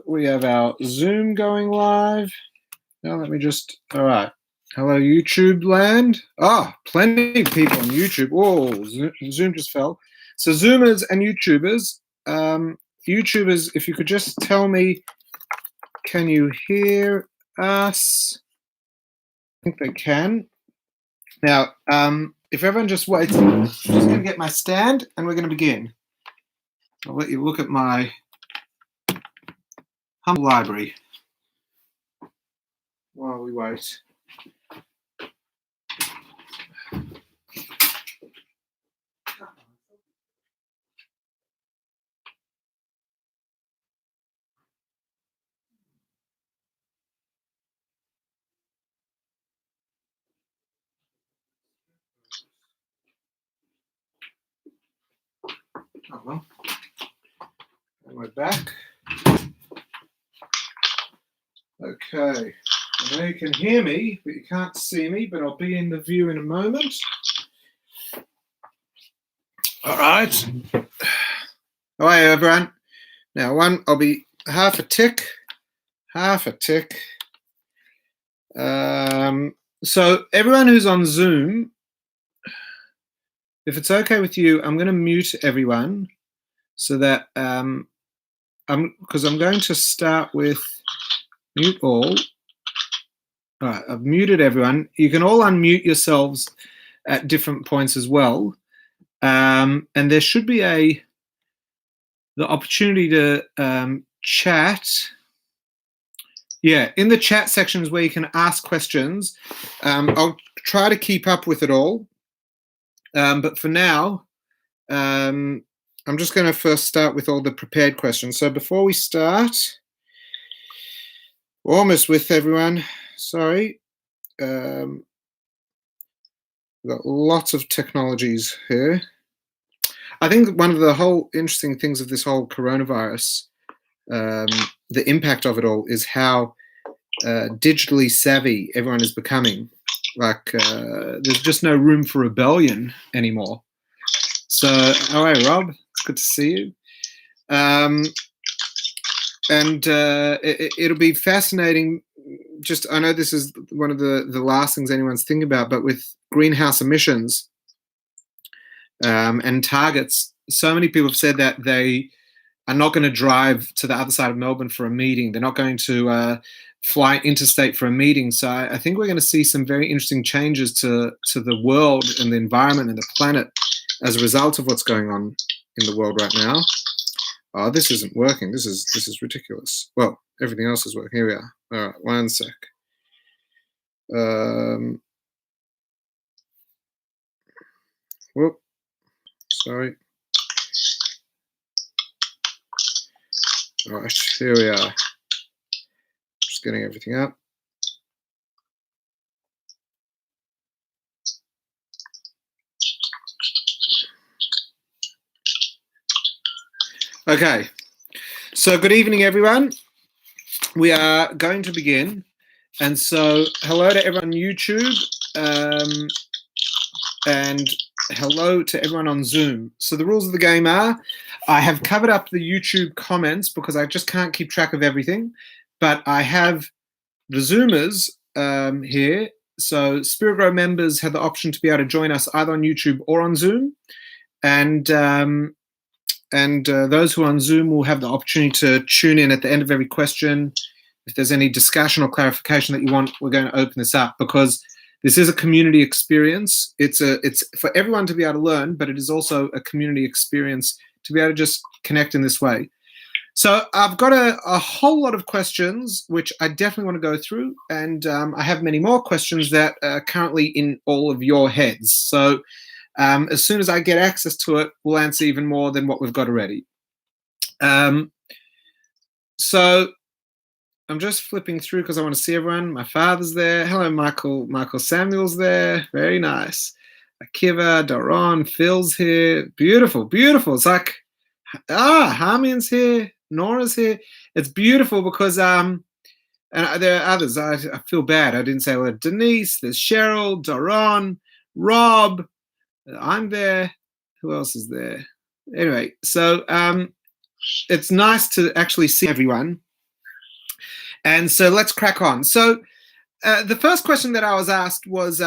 We have our Zoom going live. Now let me just, all right. Hello, YouTube land. Plenty of people on YouTube. Whoa, Zoom just fell. So Zoomers and YouTubers, YouTubers, if you could just tell me, can you hear us? I think they can. Now, if everyone just waits, I'm just going to get my stand and we're going to begin. I'll let you look at my humble library while we wait. Oh well, and we're back. Okay, I know you can hear me, but you can't see me, but I'll be in the view in a moment. All right. Hi, everyone. Now, I'll be half a tick. So everyone who's on Zoom, if it's okay with you, I'm going to mute everyone so that because I'm going to start with mute all. All right, I've muted everyone. You can all unmute yourselves at different points as well. And there should be the opportunity to chat. Yeah, in the chat sections where you can ask questions. I'll try to keep up with it all. But for now, I'm just going to first start with all the prepared questions. So before we start, we're almost with everyone. Sorry. We've got lots of technologies here. I think one of the whole interesting things of this whole coronavirus, the impact of it all, is how digitally savvy everyone is becoming. Like, there's just no room for rebellion anymore. So, all right, Rob, it's good to see you. It'll be fascinating. Just, I know this is one of the last things anyone's thinking about, but with greenhouse emissions and targets, so many people have said that they are not going to drive to the other side of Melbourne for a meeting. They're not going to fly interstate for a meeting. So I think we're going to see some very interesting changes to the world and the environment and the planet as a result of what's going on in the world right now. Oh, this isn't working. This is ridiculous. Well, everything else is working. Here we are. All right, one sec. Whoop. Sorry. All right, here we are. Just getting everything up. Okay, so good evening, everyone. We are going to begin. And so hello to everyone on YouTube and hello to everyone on Zoom. So the rules of the game are, I have covered up the YouTube comments because I just can't keep track of everything, but I have the Zoomers here. So Spirit Grow members have the option to be able to join us either on YouTube or on Zoom. And those who are on Zoom will have the opportunity to tune in at the end of every question. If there's any discussion or clarification that you want, we're going to open this up because this is a community experience. It's for everyone to be able to learn, but it is also a community experience to be able to just connect in this way. So I've got a whole lot of questions, which I definitely want to go through. And I have many more questions that are currently in all of your heads. So as soon as I get access to it, we'll answer even more than what we've got already. So I'm just flipping through because I want to see everyone. My father's there. Hello, Michael. Michael Samuel's there. Very nice. Akiva, Doron, Phil's here. Beautiful, beautiful. It's like, Harmian's here. Nora's here. It's beautiful because and there are others. I feel bad. I didn't say hello. Denise, there's Cheryl, Doron, Rob. I'm there. Who else is there? Anyway, so it's nice to actually see everyone. And so let's crack on. So the first question that I was asked was,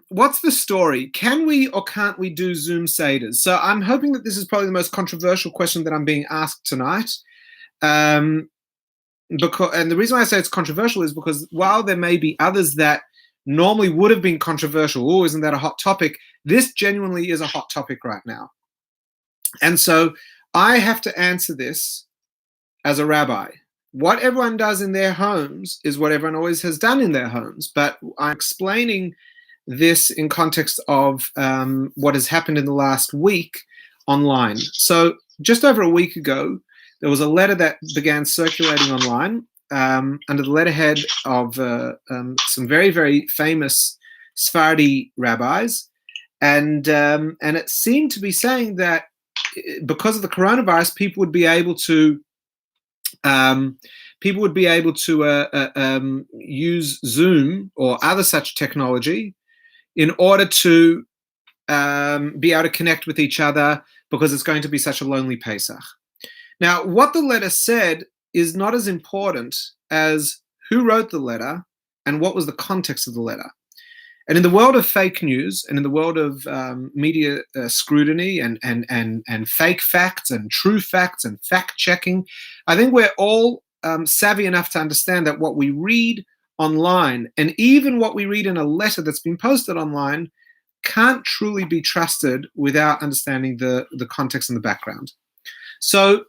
what's the story? Can we or can't we do Zoom seders? So I'm hoping that this is probably the most controversial question that I'm being asked tonight. And the reason why I say it's controversial is because while there may be others that normally would have been controversial, oh, isn't that a hot topic? This genuinely is a hot topic right now. And so I have to answer this as a rabbi. What everyone does in their homes is what everyone always has done in their homes, but I'm explaining this in context of what has happened in the last week online. So just over a week ago, there was a letter that began circulating online under the letterhead of some very, very famous Sephardi rabbis, and it seemed to be saying that because of the coronavirus, people would be able to use Zoom or other such technology in order to be able to connect with each other because it's going to be such a lonely Pesach. Now, what the letter said is not as important as who wrote the letter and what was the context of the letter. And in the world of fake news and in the world of media scrutiny and fake facts and true facts and fact checking, I think we're all savvy enough to understand that what we read online and even what we read in a letter that's been posted online can't truly be trusted without understanding the context and the background. So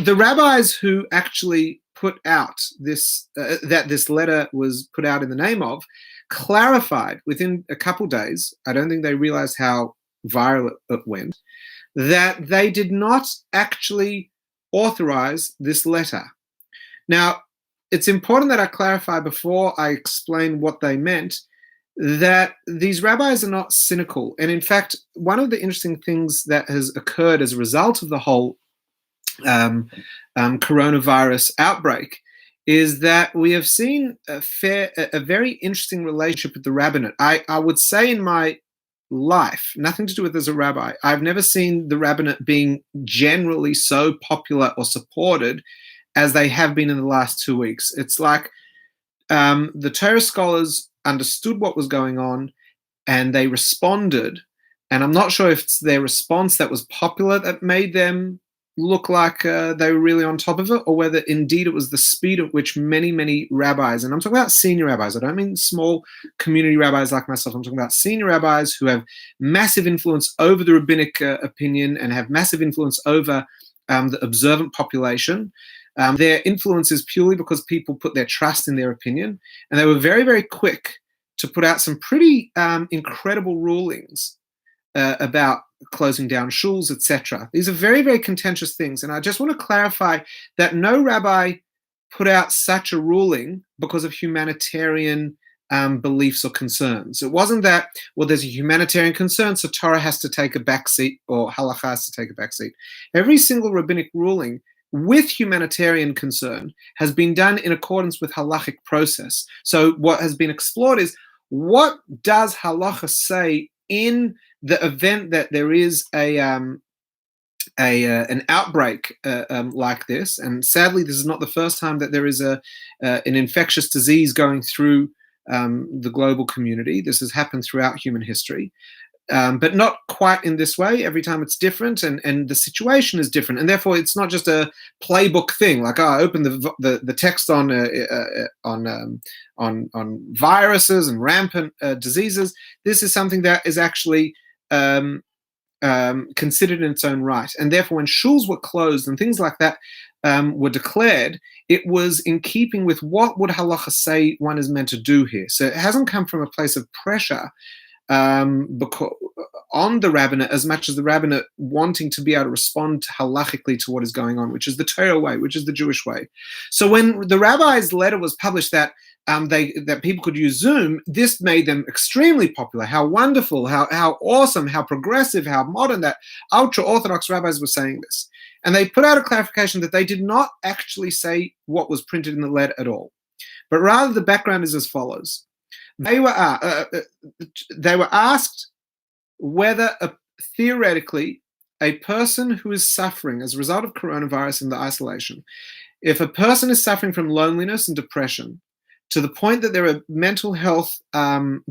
the rabbis who actually put out this, that this letter was put out in the name of, clarified within a couple days, I don't think they realized how viral it went, that they did not actually authorize this letter. Now, it's important that I clarify before I explain what they meant that these rabbis are not cynical. And in fact, one of the interesting things that has occurred as a result of the whole coronavirus outbreak is that we have seen a very interesting relationship with the rabbinate. I would say in my life, nothing to do with as a rabbi, I've never seen the rabbinate being generally so popular or supported as they have been in the last 2 weeks. It's like the Torah scholars understood what was going on and they responded. And I'm not sure if it's their response that was popular that made them look like they were really on top of it, or whether indeed it was the speed at which many, many rabbis, and I'm talking about senior rabbis, I don't mean small community rabbis like myself, I'm talking about senior rabbis who have massive influence over the rabbinic opinion and have massive influence over the observant population. Their influence is purely because people put their trust in their opinion, and they were very, very quick to put out some pretty incredible rulings about closing down shuls, etc. These are very, very contentious things. And I just want to clarify that no rabbi put out such a ruling because of humanitarian beliefs or concerns. It wasn't that, well, there's a humanitarian concern, so Torah has to take a backseat or halacha has to take a backseat. Every single rabbinic ruling with humanitarian concern has been done in accordance with halachic process. So what has been explored is, what does halacha say in the event that there is an outbreak like this? And sadly, this is not the first time that there is an infectious disease going through the global community. This has happened throughout human history. But not quite in this way. Every time it's different, and the situation is different, and therefore it's not just a playbook thing. Like, I open the text on viruses and rampant diseases. This is something that is actually considered in its own right, and therefore when shuls were closed and things like that were declared, it was in keeping with what would halacha say one is meant to do here. So it hasn't come from a place of pressure on the rabbinate as much as the rabbinate wanting to be able to respond halachically to what is going on, which is the Torah way, which is the Jewish way. So when the rabbi's letter was published that that people could use Zoom, this made them extremely popular. How wonderful, how awesome, how progressive, how modern, that ultra-Orthodox rabbis were saying this. And they put out a clarification that they did not actually say what was printed in the letter at all, but rather the background is as follows. They were asked whether theoretically a person who is suffering as a result of coronavirus and the isolation if a person is suffering from loneliness and depression to the point that there are mental health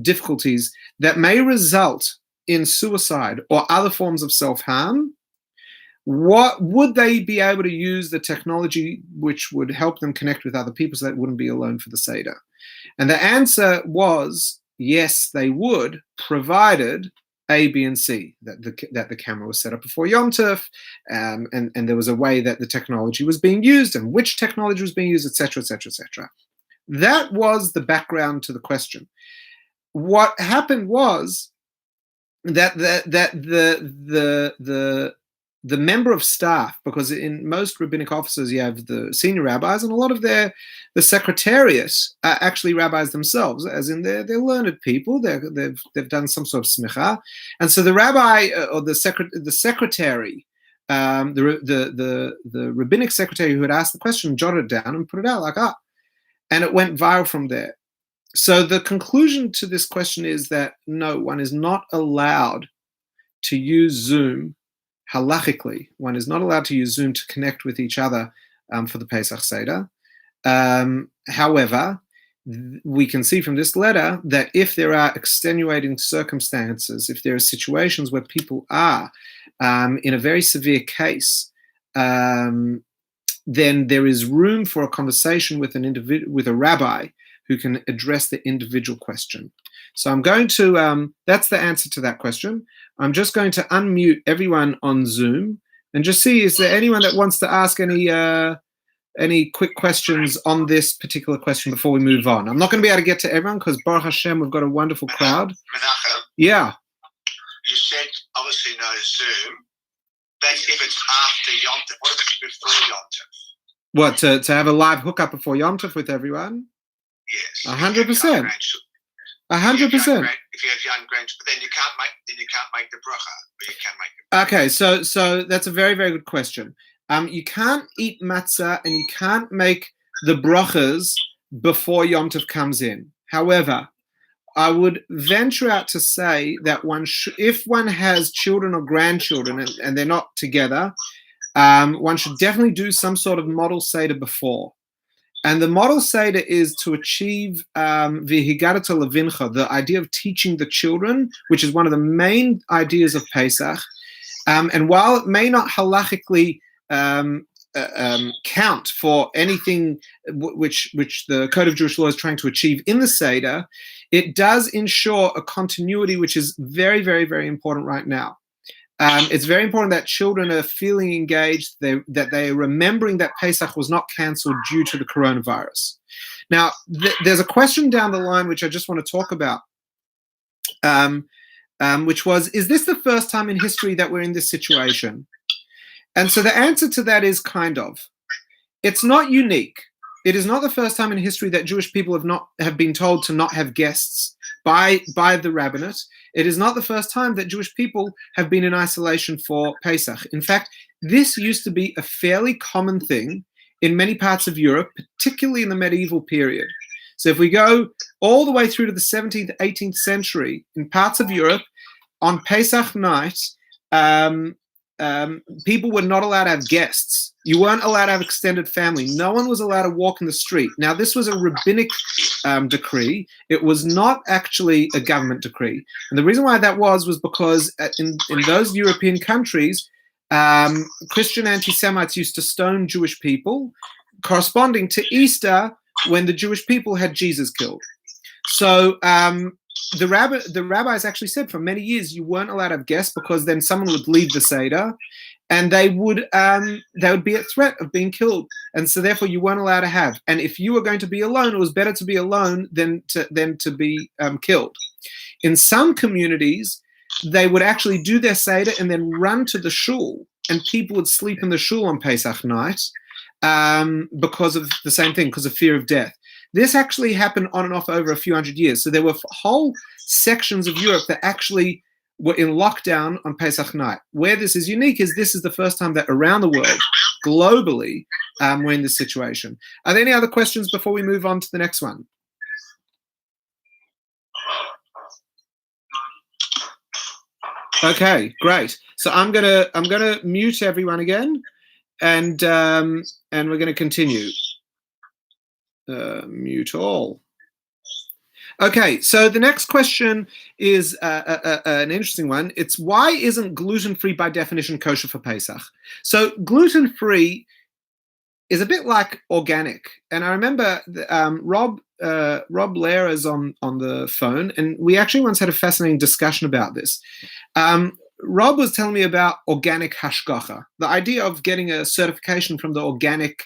difficulties that may result in suicide or other forms of self-harm, what would they be able to use the technology which would help them connect with other people so that wouldn't be alone for the Seder? And the answer was yes, they would, provided A, B, and C, that the camera was set up before Yom Tov, and there was a way that the technology was being used and which technology was being used, etc., etc., etc. That was the background to the question. What happened was that the member of staff, because in most rabbinic offices you have the senior rabbis, and a lot of the secretariat are actually rabbis themselves, as in they're learned people. They've done some sort of smicha, and so the rabbi or the secretary, the rabbinic secretary who had asked the question jotted it down and put it out like and it went viral from there. So the conclusion to this question is that no, one is not allowed to use Zoom. Halachically, one is not allowed to use Zoom to connect with each other for the Pesach Seder. However, we can see from this letter that if there are extenuating circumstances, if there are situations where people are in a very severe case, then there is room for a conversation with with a rabbi who can address the individual question. So I'm going to, that's the answer to that question. I'm just going to unmute everyone on Zoom and just see, is there anyone that wants to ask any quick questions on this particular question before we move on? I'm not going to be able to get to everyone because Baruch Hashem, we've got a wonderful crowd. Menachem, yeah. You said obviously no Zoom, but if it's after Yom Tov, what if it's before Yom Tov? What, to have a live hookup before Yom Tov with everyone? Yes. 100%. 100%. If you have young grandchildren, but then you can't make the bracha, but you can make it. Okay, so that's a very, very good question. You can't eat matzah and you can't make the brachas before Yom Tov comes in. However, I would venture out to say that if one has children or grandchildren and they're not together, one should definitely do some sort of model Seder before. And the model Seder is to achieve v'higadata levincha, the idea of teaching the children, which is one of the main ideas of Pesach. And while it may not halachically count for anything which the Code of Jewish Law is trying to achieve in the Seder, it does ensure a continuity which is very, very, very important right now. It's very important that children are feeling engaged, that they are remembering that Pesach was not cancelled due to the coronavirus. Now, there's a question down the line which I just want to talk about, which was, is this the first time in history that we're in this situation? And so the answer to that is kind of. It's not unique. It is not the first time in history that Jewish people have been told to not have guests by the rabbinate. It is not the first time that Jewish people have been in isolation for Pesach. In fact, this used to be a fairly common thing in many parts of Europe, particularly in the medieval period. So if we go all the way through to the 17th, 18th century, in parts of Europe, on Pesach night, people were not allowed to have guests. You weren't allowed to have extended family. No one was allowed to walk in the street. Now, this was a rabbinic decree. It was not actually a government decree. And the reason why that was because in those European countries, Christian anti-Semites used to stone Jewish people, corresponding to Easter when the Jewish people had Jesus killed. So the rabbis actually said for many years you weren't allowed to have guests because then someone would leave the Seder and they would be at threat of being killed, and so therefore you weren't allowed to have. And if you were going to be alone, it was better to be alone than to be killed. In some communities, they would actually do their Seder and then run to the shul, and people would sleep in the shul on Pesach night because of the same thing, because of fear of death. This actually happened on and off over a few hundred years. So there were whole sections of Europe that actually were in lockdown on Pesach night. Where this is unique is this is the first time that around the world, globally, we're in this situation. Are there any other questions before we move on to the next one? Okay, great. So I'm gonna mute everyone again, and we're going to continue. Mute all. Okay, so the next question is an interesting one. It's why isn't gluten-free by definition kosher for Pesach? So gluten-free is a bit like organic. And I remember Rob Lair is on the phone, and we actually once had a fascinating discussion about this. Rob was telling me about organic hashgacha, the idea of getting a certification from the organic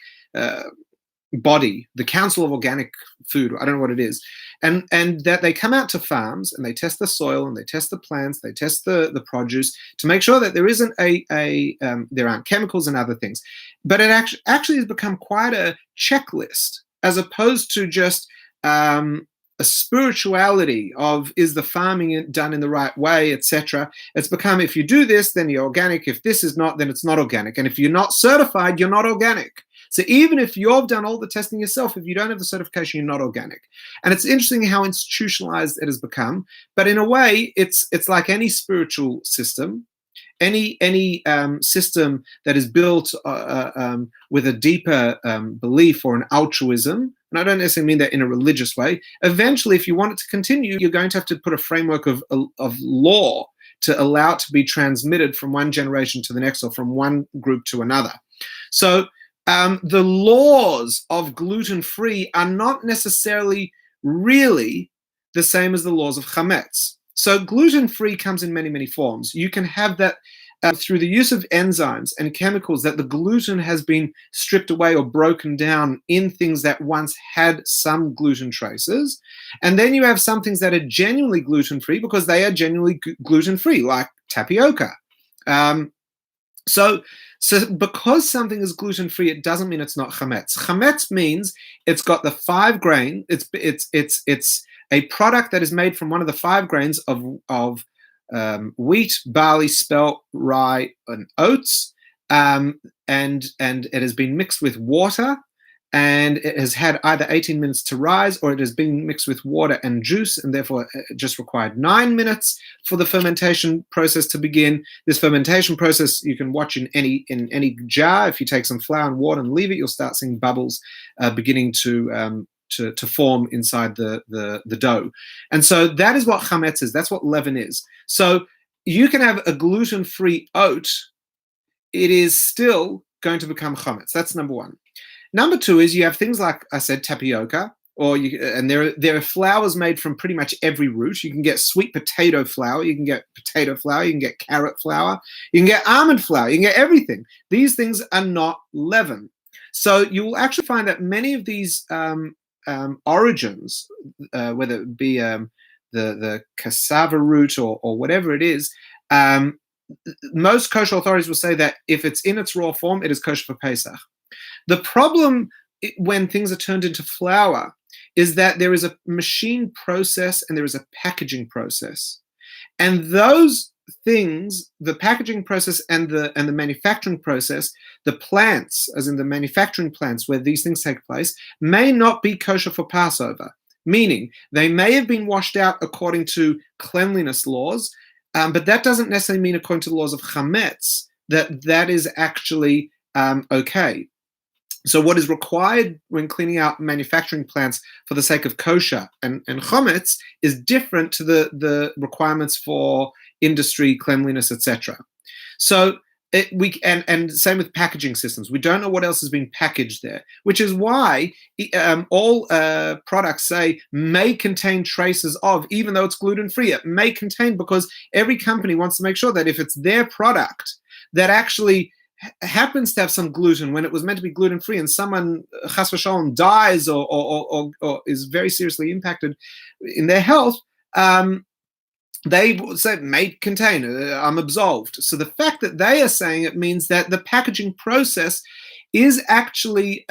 body, the Council of Organic Food, I don't know what it is, and that they come out to farms and they test the soil and they test the plants, they test the produce to make sure that there isn't there aren't chemicals and other things. But it actually has become quite a checklist as opposed to just a spirituality of is the farming done in the right way, etc. It's become if you do this, then you're organic. If this is not, then it's not organic. And if you're not certified, you're not organic. So even if you've done all the testing yourself, if you don't have the certification, you're not organic. And it's interesting how institutionalized it has become. But in a way, it's like any spiritual system, any system that is built with a deeper belief or an altruism. And I don't necessarily mean that in a religious way. Eventually, if you want it to continue, you're going to have to put a framework of law to allow it to be transmitted from one generation to the next or from one group to another. So the laws of gluten-free are not necessarily really the same as the laws of chametz. So gluten-free comes in many, many forms. You can have that through the use of enzymes and chemicals that the gluten has been stripped away or broken down in things that once had some gluten traces. And then you have some things that are genuinely gluten-free because they are genuinely gluten-free, like tapioca. So because something is gluten-free, it doesn't mean it's not chametz. Chametz means it's got the 5 grain. It's a product that is made from one of the 5 grains of wheat, barley, spelt, rye, and oats, and it has been mixed with water, and it has had either 18 minutes to rise, or it has been mixed with water and juice, and therefore it just required 9 minutes for the fermentation process to begin. This fermentation process you can watch in any jar. If you take some flour and water and leave it, you'll start seeing bubbles beginning to form inside the dough. And so that is what chametz is. That's what leaven is. So you can have a gluten-free oat. It is still going to become chametz. That's number one. Number two is you have things like I said, tapioca, and there are flours made from pretty much every root. You can get sweet potato flour, you can get potato flour, you can get carrot flour, you can get almond flour, you can get everything. These things are not leaven. So you will actually find that many of these origins, whether it be the cassava root or whatever it is, most kosher authorities will say that if it's in its raw form, it is kosher for Pesach. The problem when things are turned into flour is that there is a machine process and there is a packaging process. And those things, the packaging process and the manufacturing process, the plants, as in the manufacturing plants where these things take place, may not be kosher for Passover, meaning they may have been washed out according to cleanliness laws, but that doesn't necessarily mean according to the laws of chametz that is actually okay. So what is required when cleaning out manufacturing plants for the sake of kosher and chametz is different to the requirements for industry, cleanliness, etc. So and same with packaging systems. We don't know what else has been packaged there, which is why all products say may contain traces of, even though it's gluten-free, it may contain, because every company wants to make sure that if it's their product that actually happens to have some gluten when it was meant to be gluten-free, and someone chas v'shalom dies or is very seriously impacted in their health, they say may contain, I'm absolved. So the fact that they are saying it means that the packaging process is actually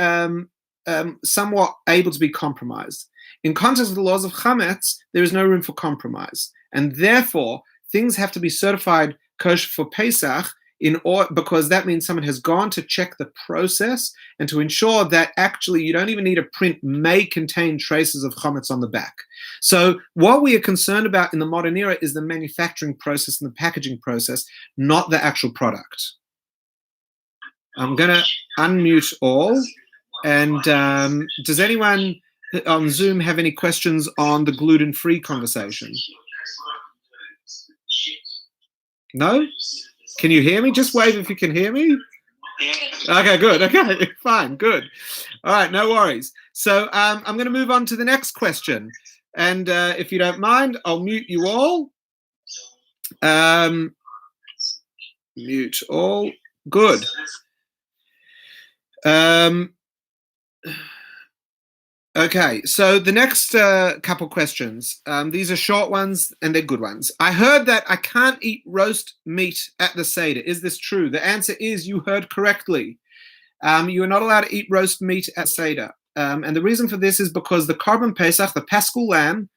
somewhat able to be compromised. In context of the laws of chametz, there is no room for compromise, and therefore things have to be certified kosher for Pesach because that means someone has gone to check the process and to ensure that actually you don't even need a print may contain traces of chametz on the back. So what we are concerned about in the modern era is the manufacturing process and the packaging process, not the actual product. I'm going to unmute all. And does anyone on Zoom have any questions on the gluten-free conversation? No? Can you hear me? Just wave if you can hear me. Okay, good. Okay, fine, good. All right, no worries. So I'm going to move on to the next question. And if you don't mind, I'll mute you all. Mute all. Good. Okay, so the next couple questions, these are short ones and they're good ones. I heard that I can't eat roast meat at the Seder. Is this true? The answer is you heard correctly. You are not allowed to eat roast meat at Seder. And the reason for this is because the Korban Pesach, the Paschal lamb,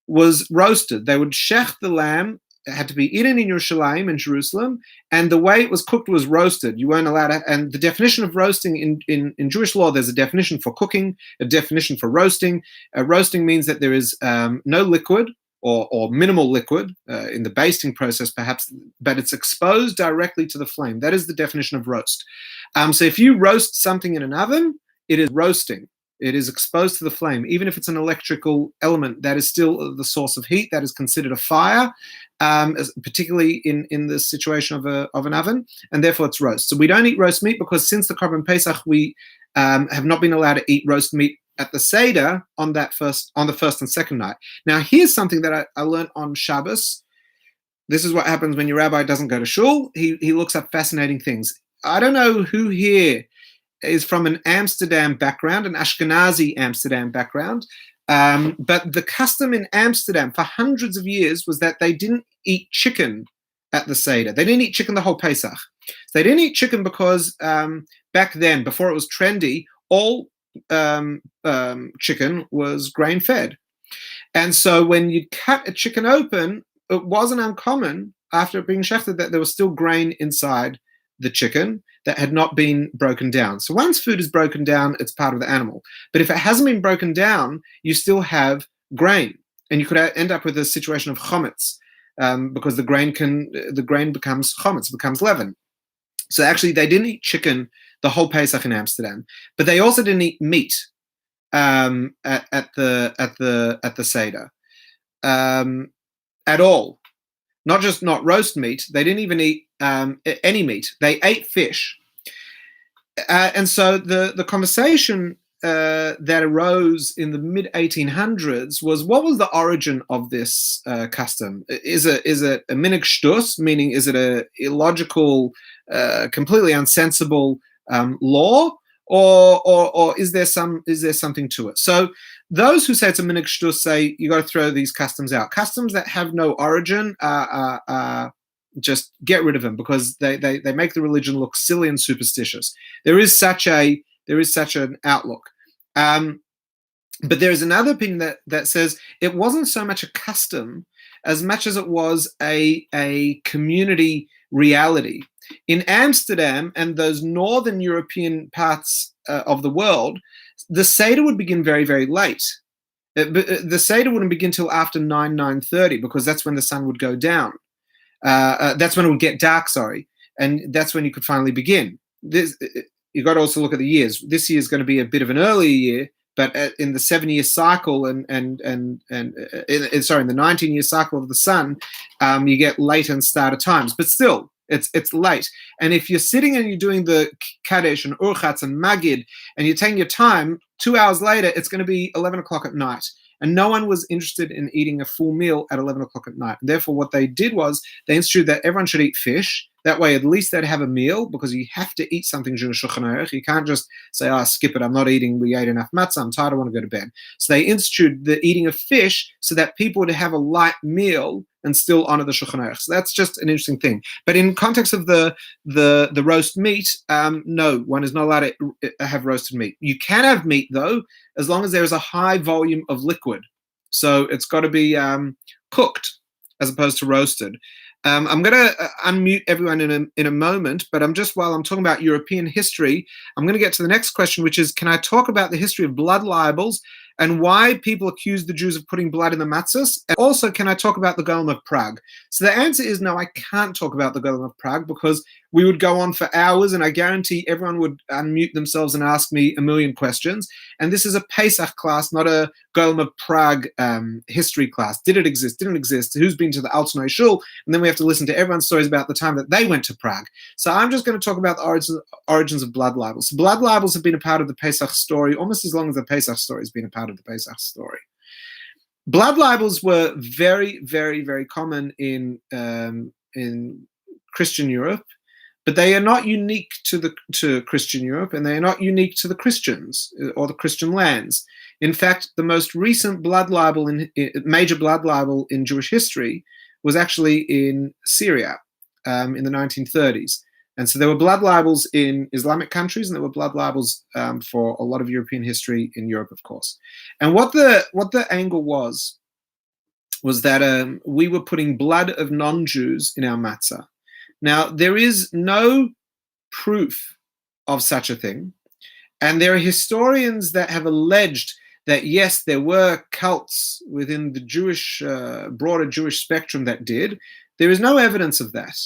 was roasted. They would shech the lamb. It had to be eaten in Yerushalayim, in Jerusalem, and the way it was cooked was roasted. You weren't allowed to, and the definition of roasting in Jewish law, there's a definition for cooking, a definition for roasting. Roasting means that there is no liquid or minimal liquid in the basting process, perhaps, but it's exposed directly to the flame. That is the definition of roast. So if you roast something in an oven, it is roasting. It is exposed to the flame. Even if it's an electrical element, that is still the source of heat. That is considered a fire, particularly in the situation of an oven, and therefore it's roast. So we don't eat roast meat because since the Korban Pesach, we have not been allowed to eat roast meat at the Seder on the first and second night. Now, here's something that I learned on Shabbos. This is what happens when your rabbi doesn't go to shul. He looks up fascinating things. I don't know who here is from an Amsterdam background, an Ashkenazi Amsterdam background. But the custom in Amsterdam for hundreds of years was that they didn't eat chicken at the Seder. They didn't eat chicken the whole Pesach. They didn't eat chicken because back then, before it was trendy, all chicken was grain-fed. And so when you cut a chicken open, it wasn't uncommon after it being shechted that there was still grain inside the chicken that had not been broken down. So once food is broken down, it's part of the animal. But if it hasn't been broken down, you still have grain, and you could end up with a situation of chametz because the grain becomes chametz, becomes leaven. So actually, they didn't eat chicken the whole Pesach in Amsterdam, but they also didn't eat meat at the Seder at all. Not roast meat. They didn't even eat any meat. They ate fish. And so the conversation that arose in the mid-1800s was, what was the origin of this custom? Is it a minig shtus, meaning is it a illogical, completely unsensible law, or is there something to it? So those who say it's a minig shtus say you got to throw these customs out. Customs that have no origin just get rid of them because they make the religion look silly and superstitious. There is such an outlook. But there is another opinion that says it wasn't so much a custom as much as it was a community reality. In Amsterdam and those northern European parts of the world, the Seder would begin very, very late. The Seder wouldn't begin till after 9:30 because that's when the sun would go down. That's when it would get dark, and that's when you could finally begin. You've got to also look at the years. This year is going to be a bit of an earlier year, but in the 7-year cycle in the 19-year cycle of the sun, you get late and starter times. But still, it's late. And if you're sitting and you're doing the Kaddish and Urchatz and Magid, and you're taking your time, 2 hours later, it's going to be 11 o'clock at night. And no one was interested in eating a full meal at 11 o'clock at night. And therefore, what they did was they instituted that everyone should eat fish. That way, at least they'd have a meal because you have to eat something during Shulchan Aruch. You can't just say, skip it. I'm not eating. We ate enough matzah. I'm tired. I want to go to bed. So they instituted the eating of fish so that people would have a light meal and still honor the Shulchan Aruch. So that's just an interesting thing. But in context of the roast meat, no, one is not allowed to have roasted meat. You can have meat, though, as long as there is a high volume of liquid. So it's got to be cooked as opposed to roasted. I'm going to unmute everyone in a moment, but while I'm talking about European history, I'm going to get to the next question, which is, can I talk about the history of blood libels and why people accuse the Jews of putting blood in the matzahs? And also, can I talk about the Golam of Prague? So the answer is no, I can't talk about the Golam of Prague because we would go on for hours, and I guarantee everyone would unmute themselves and ask me a million questions. And this is a Pesach class, not a Golam of Prague history class. Did it exist? Didn't exist? Who's been to the Altanoi Shul? And then we have to listen to everyone's stories about the time that they went to Prague. So I'm just going to talk about the origins of blood libels. So blood libels have been a part of the Pesach story almost as long as the Pesach story has been a part of the Pesach story. Blood libels were very, very, very common in Christian Europe, but they are not unique to Christian Europe, and they are not unique to the Christians or the Christian lands. In fact, the most recent blood libel, major blood libel in Jewish history, was actually in Syria in the 1930s. And so there were blood libels in Islamic countries, and there were blood libels for a lot of European history in Europe, of course. And what the angle was that we were putting blood of non-Jews in our matzah. Now, there is no proof of such a thing, and there are historians that have alleged that, yes, there were cults within the Jewish, broader Jewish spectrum that did. There is no evidence of that.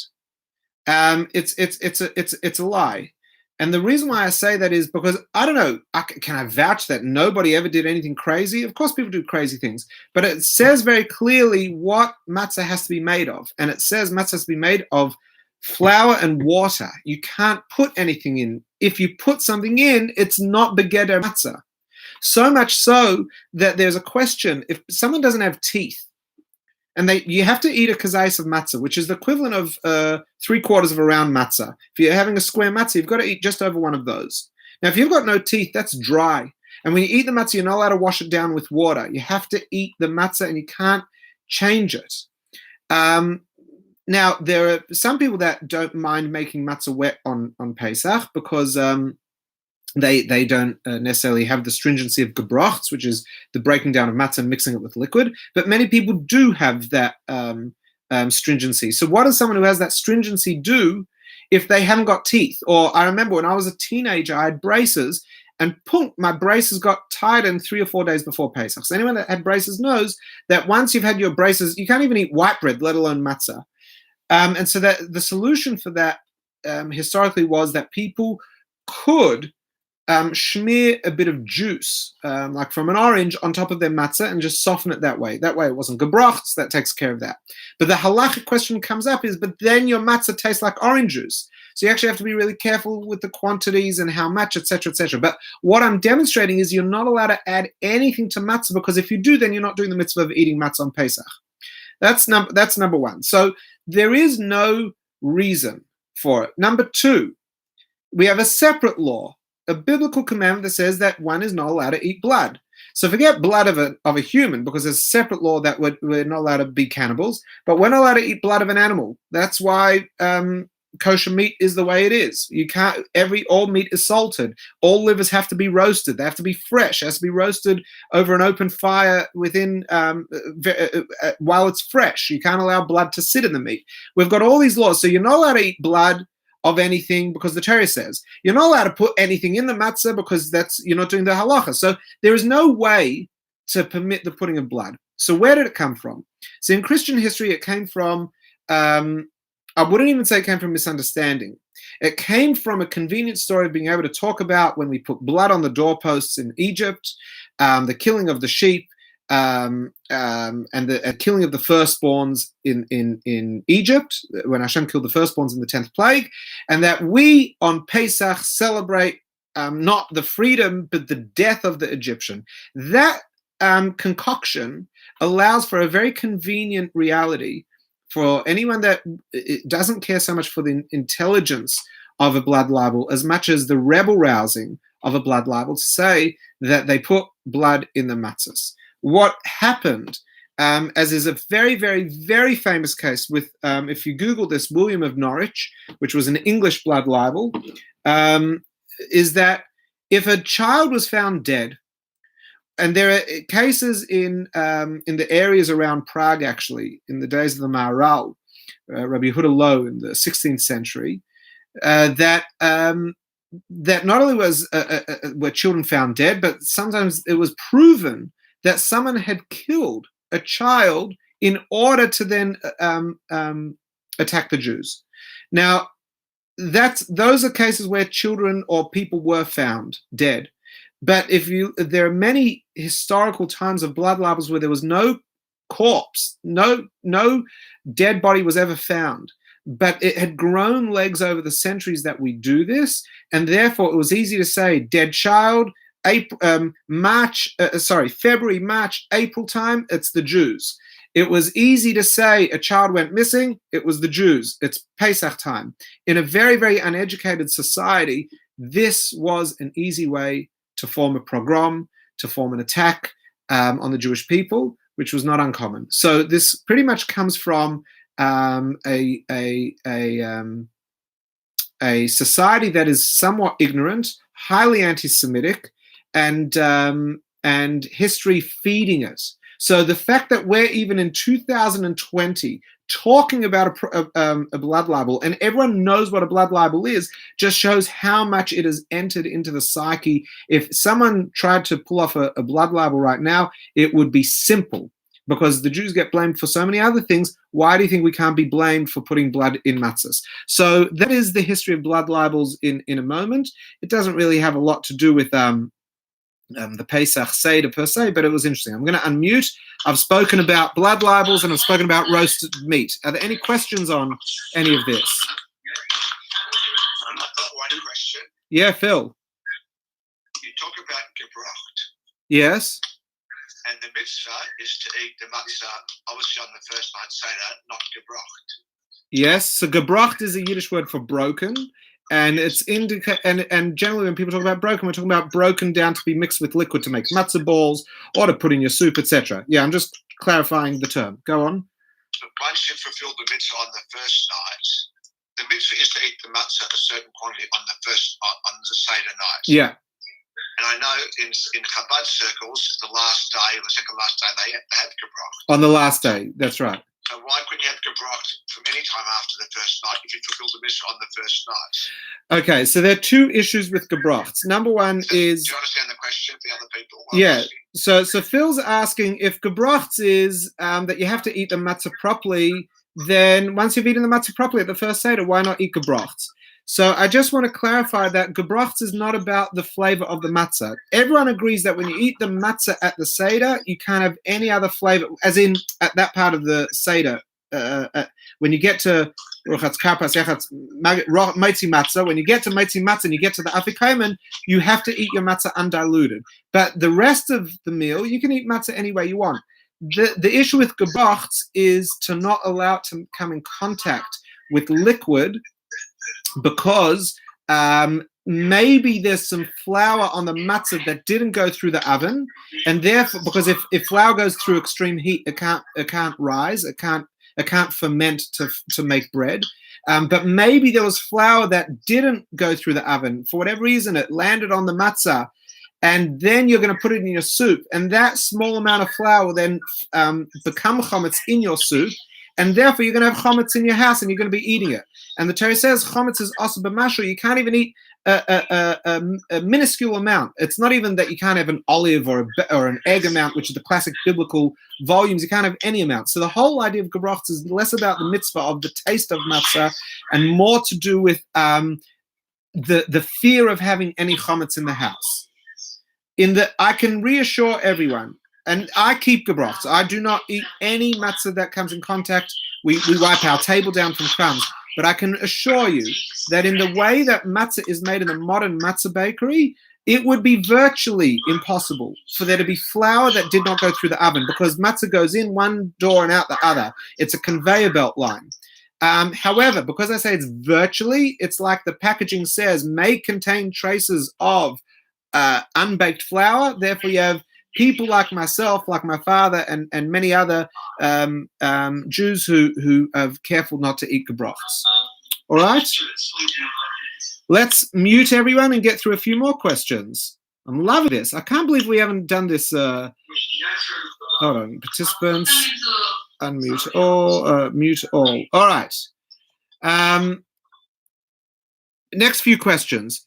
It's a lie. And the reason why I say that is because, I don't know, can I vouch that nobody ever did anything crazy? Of course people do crazy things, but it says very clearly what matzah has to be made of. And it says matzah has to be made of flour and water. You can't put anything in. If you put something in, it's not begeder matzah. So much so that there's a question, if someone doesn't have teeth, and you have to eat a kazayis of matzah, which is the equivalent of 3/4 of a round matzah. If you're having a square matzah, you've got to eat just over one of those. Now, if you've got no teeth, that's dry. And when you eat the matzah, you're not allowed to wash it down with water. You have to eat the matzah, and you can't change it. Now, there are some people that don't mind making matzah wet on Pesach because they don't necessarily have the stringency of gebrochts, which is the breaking down of matzah and mixing it with liquid. But many people do have that stringency. So what does someone who has that stringency do if they haven't got teeth? Or I remember when I was a teenager, I had braces, and my braces got tightened 3 or 4 days before Pesach. So anyone that had braces knows that once you've had your braces, you can't even eat white bread, let alone matzah. And so that the solution for that historically was that people could smear a bit of juice, like from an orange, on top of their matzah and just soften it that way. That way it wasn't gebrochts, that takes care of that. But the halachic question comes up is, but then your matzah tastes like orange juice. So you actually have to be really careful with the quantities and how much, etc., etc. But what I'm demonstrating is you're not allowed to add anything to matzah, because if you do, then you're not doing the mitzvah of eating matzah on Pesach. That's number one. So there is no reason for it. Number two, we have a separate law, a biblical commandment that says that one is not allowed to eat blood. So forget blood of a human, because there's a separate law that we're not allowed to be cannibals, but we're not allowed to eat blood of an animal. That's why kosher meat is the way it is. You can't. All meat is salted. All livers have to be roasted. They have to be fresh. It has to be roasted over an open fire within while it's fresh. You can't allow blood to sit in the meat. We've got all these laws. So you're not allowed to eat blood of anything, because the Torah says you're not allowed to put anything in the matzah, because you're not doing the halacha. So there is no way to permit the putting of blood. So where did it come from? So in Christian history, it came from, I wouldn't even say it came from misunderstanding. It came from a convenient story of being able to talk about when we put blood on the doorposts in Egypt, the killing of the sheep, and the killing of the firstborns in Egypt, when Hashem killed the firstborns in the 10th plague, and that we on Pesach celebrate not the freedom but the death of the Egyptian. That concoction allows for a very convenient reality for anyone that doesn't care so much for the intelligence of a blood libel as much as the rebel rousing of a blood libel, to say that they put blood in the matzahs. What happened, as is a very, very, very famous case with, if you Google this, William of Norwich, which was an English blood libel, is that if a child was found dead, and there are cases in the areas around Prague, actually, in the days of the Maharal, Rabbi Yehuda Low in the 16th century, that that not only were children found dead, but sometimes it was proven that someone had killed a child in order to then attack the Jews. Now, those are cases where children or people were found dead. But there are many historical times of blood libels where there was no corpse, no dead body was ever found, but it had grown legs over the centuries that we do this, and therefore it was easy to say dead child, February, March, April time, it's the Jews. It was easy to say a child went missing, it was the Jews. It's Pesach time. In a very, very uneducated society, this was an easy way to form a pogrom, to form an attack on the Jewish people, which was not uncommon. So this pretty much comes from a society that is somewhat ignorant, highly anti-Semitic, and history feeding it. So the fact that we're even in 2020 talking about a blood libel, and everyone knows what a blood libel is, just shows how much it has entered into the psyche. If someone tried to pull off a blood libel right now, it would be simple, because the Jews get blamed for so many other things. Why do you think we can't be blamed for putting blood in matzahs? So that is the history of blood libels in a moment. It doesn't really have a lot to do with the Pesach Seder per se, but it was interesting. I'm going to unmute. I've spoken about blood libels and I've spoken about roasted meat. Are there any questions on any of this? I've got one question. Yeah, Phil. You talk about gebracht, Yes. and the mitzvah is to eat the matzah, obviously on the first night Seder, not gebracht. Yes. So gebracht is a Yiddish word for broken. And it's and generally when people talk about broken, we're talking about broken down to be mixed with liquid to make matzah balls or to put in your soup, etc. Yeah, I'm just clarifying the term. Go on. But once you fulfill the mitzvah on the first night, the mitzvah is to eat the matzah a certain quantity on the Seder night. Yeah. And I know in Chabad circles, the last day, or the second last day, they have gebracht. On the last day, that's right. So why couldn't you have gebracht from any time after the first night if you fulfilled the mitzvah on the first night? Okay, so there are two issues with gebracht. Number one is... Do you understand the question for the other people? Yeah, so Phil's asking if gebracht is that you have to eat the matzah properly, then once you've eaten the matzah properly at the first Seder, why not eat gebracht? So I just want to clarify that gebracht is not about the flavor of the matzah. Everyone agrees that when you eat the matzah at the Seder, you can't have any other flavor, as in at that part of the Seder. When you get to Meitzi matzah, when you get to Meitzi matzah and you get to the afikomen, you have to eat your matzah undiluted. But the rest of the meal, you can eat matzah any way you want. The issue with gebracht is to not allow it to come in contact with liquid, because maybe there's some flour on the matzah that didn't go through the oven, and therefore, because if flour goes through extreme heat, it can't rise, it can't ferment to make bread. But maybe there was flour that didn't go through the oven for whatever reason. It landed on the matzah, and then you're going to put it in your soup, and that small amount of flour will then become chametz in your soup. And therefore, you're going to have chametz in your house, and you're going to be eating it. And the Torah says chametz is also b'mashro. You can't even eat a minuscule amount. It's not even that you can't have an olive or an egg amount, which is the classic biblical volumes. You can't have any amount. So the whole idea of gebracht is less about the mitzvah of the taste of matzah and more to do with the fear of having any chametz in the house. I can reassure everyone. And I keep gebracht. So I do not eat any matzah that comes in contact. We wipe our table down from crumbs. But I can assure you that in the way that matzah is made in the modern matzah bakery, it would be virtually impossible for there to be flour that did not go through the oven, because matzah goes in one door and out the other. It's a conveyor belt line. However, because I say it's virtually, it's like the packaging says, may contain traces of unbaked flour. Therefore, you have people like myself, like my father, and many other Jews who are careful not to eat gebracht. All right? Let's mute everyone and get through a few more questions. I'm loving this. I can't believe we haven't done this. Hold on. Participants, unmute all, mute all. All right. Next few questions.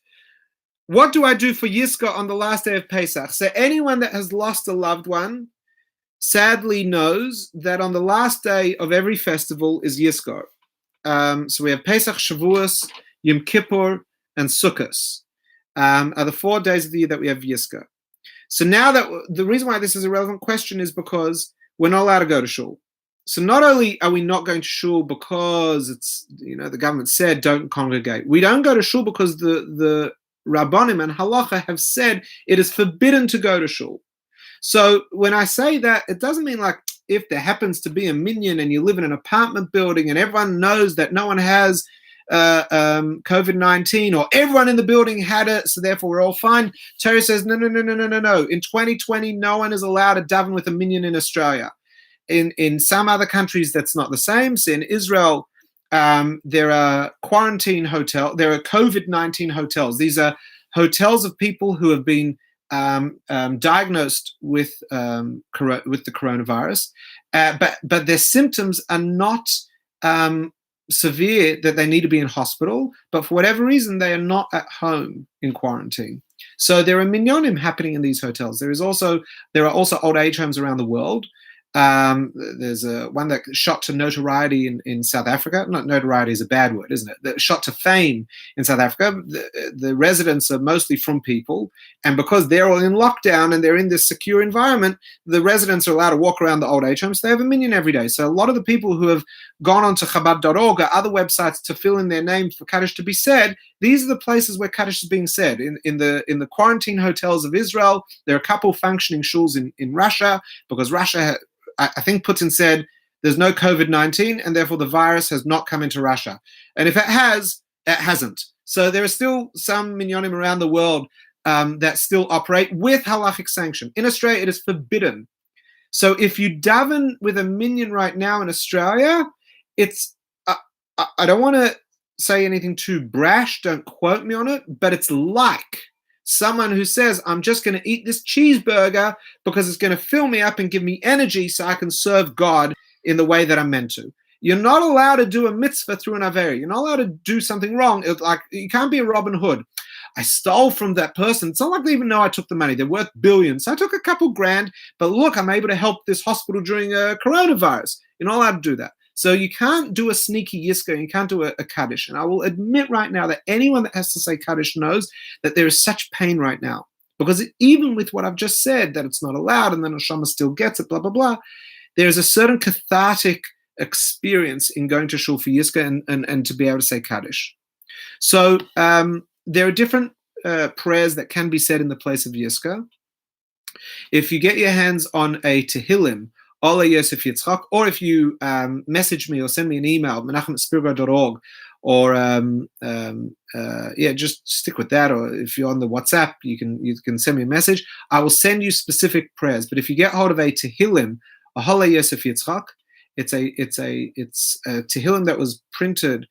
what do I do for Yizkor on the last day of Pesach? So anyone that has lost a loved one sadly knows that on the last day of every festival is Yizkor. So we have Pesach, Shavuos, Yom Kippur, and Sukkot. Are the 4 days of the year that we have Yizkor. So now that the reason why this is a relevant question is because we're not allowed to go to shul. So not only are we not going to shul because it's, the government said don't congregate. We don't go to shul because the Rabbanim and Halacha have said it is forbidden to go to shul. So when I say that, it doesn't mean like if there happens to be a minyan and you live in an apartment building and everyone knows that no one has COVID-19 or everyone in the building had it, so therefore we're all fine. Torah says no. In 2020, no one is allowed to daven with a minyan in Australia. In some other countries, that's not the same. So in Israel, there are quarantine hotels. There are COVID-19 hotels. These are hotels of people who have been diagnosed with the coronavirus, but their symptoms are not severe that they need to be in hospital, but for whatever reason they are not at home in quarantine. So there are minyanim happening in these hotels. There are also old age homes around the world. There's one that shot to notoriety in South Africa. Not notoriety is a bad word, isn't it? That shot to fame in South Africa. The residents are mostly from people, and because they're all in lockdown and they're in this secure environment, the residents are allowed to walk around the old age homes. They have a minyan every day. So a lot of the people who have gone onto Chabad.org or other websites to fill in their name for Kaddish to be said, these are the places where Kaddish is being said. In the quarantine hotels of Israel, there are a couple functioning shuls in Russia, because Russia, I think Putin said there's no COVID-19 and therefore the virus has not come into Russia. And if it has, it hasn't. So there are still some minyanim around the world that still operate with halachic sanction. In Australia, it is forbidden. So if you daven with a minyan right now in Australia, it's, I don't want to say anything too brash, don't quote me on it, but it's like someone who says, I'm just going to eat this cheeseburger because it's going to fill me up and give me energy so I can serve God in the way that I'm meant to. You're not allowed to do a mitzvah through an avera. You're not allowed to do something wrong. Like, you can't be a Robin Hood. I stole from that person. It's not like they even know I took the money. They're worth billions. So I took a couple grand, but look, I'm able to help this hospital during a coronavirus. You're not allowed to do that. So you can't do a sneaky Yizkor, you can't do a Kaddish. And I will admit right now that anyone that has to say Kaddish knows that there is such pain right now. Because even with what I've just said, that it's not allowed and then Neshama still gets it, blah, blah, blah, there is a certain cathartic experience in going to shul for Yizkor and to be able to say Kaddish. So there are different prayers that can be said in the place of Yizkor. If you get your hands on a Tehillim, Ola Yosef Yitzchak, or if you message me or send me an email, menachem@spirgo.org, or just stick with that. Or if you're on the WhatsApp, you can send me a message. I will send you specific prayers. But if you get hold of a Tehillim, a Ola Yosef Yitzchak, it's a Tehillim that was printed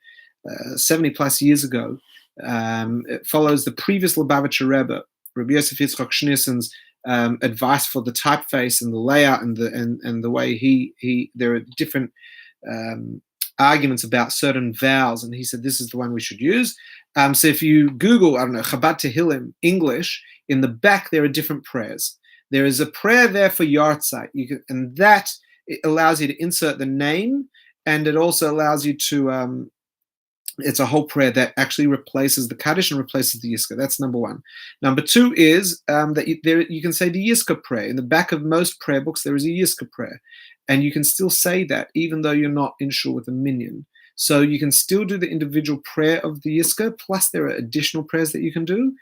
70 plus years ago. It follows the previous Lubavitcher Rebbe, Rabbi Yosef Yitzchak Schneerson, advice for the typeface and the layout and the way he there are different arguments about certain vowels, and he said this is the one we should use. So if you Google, I don't know, Chabad Tehillim English, in the back there are different prayers. There is a prayer there for Yartzeit, and that it allows you to insert the name, and it also allows you to it's a whole prayer that actually replaces the Kaddish and replaces the Yizkor. That's number one. Number two is that you can say the Yizkor prayer. In the back of most prayer books, there is a Yizkor prayer. And you can still say that even though you're not in shul with a minyan. So you can still do the individual prayer of the Yizkor, plus there are additional prayers that you can do.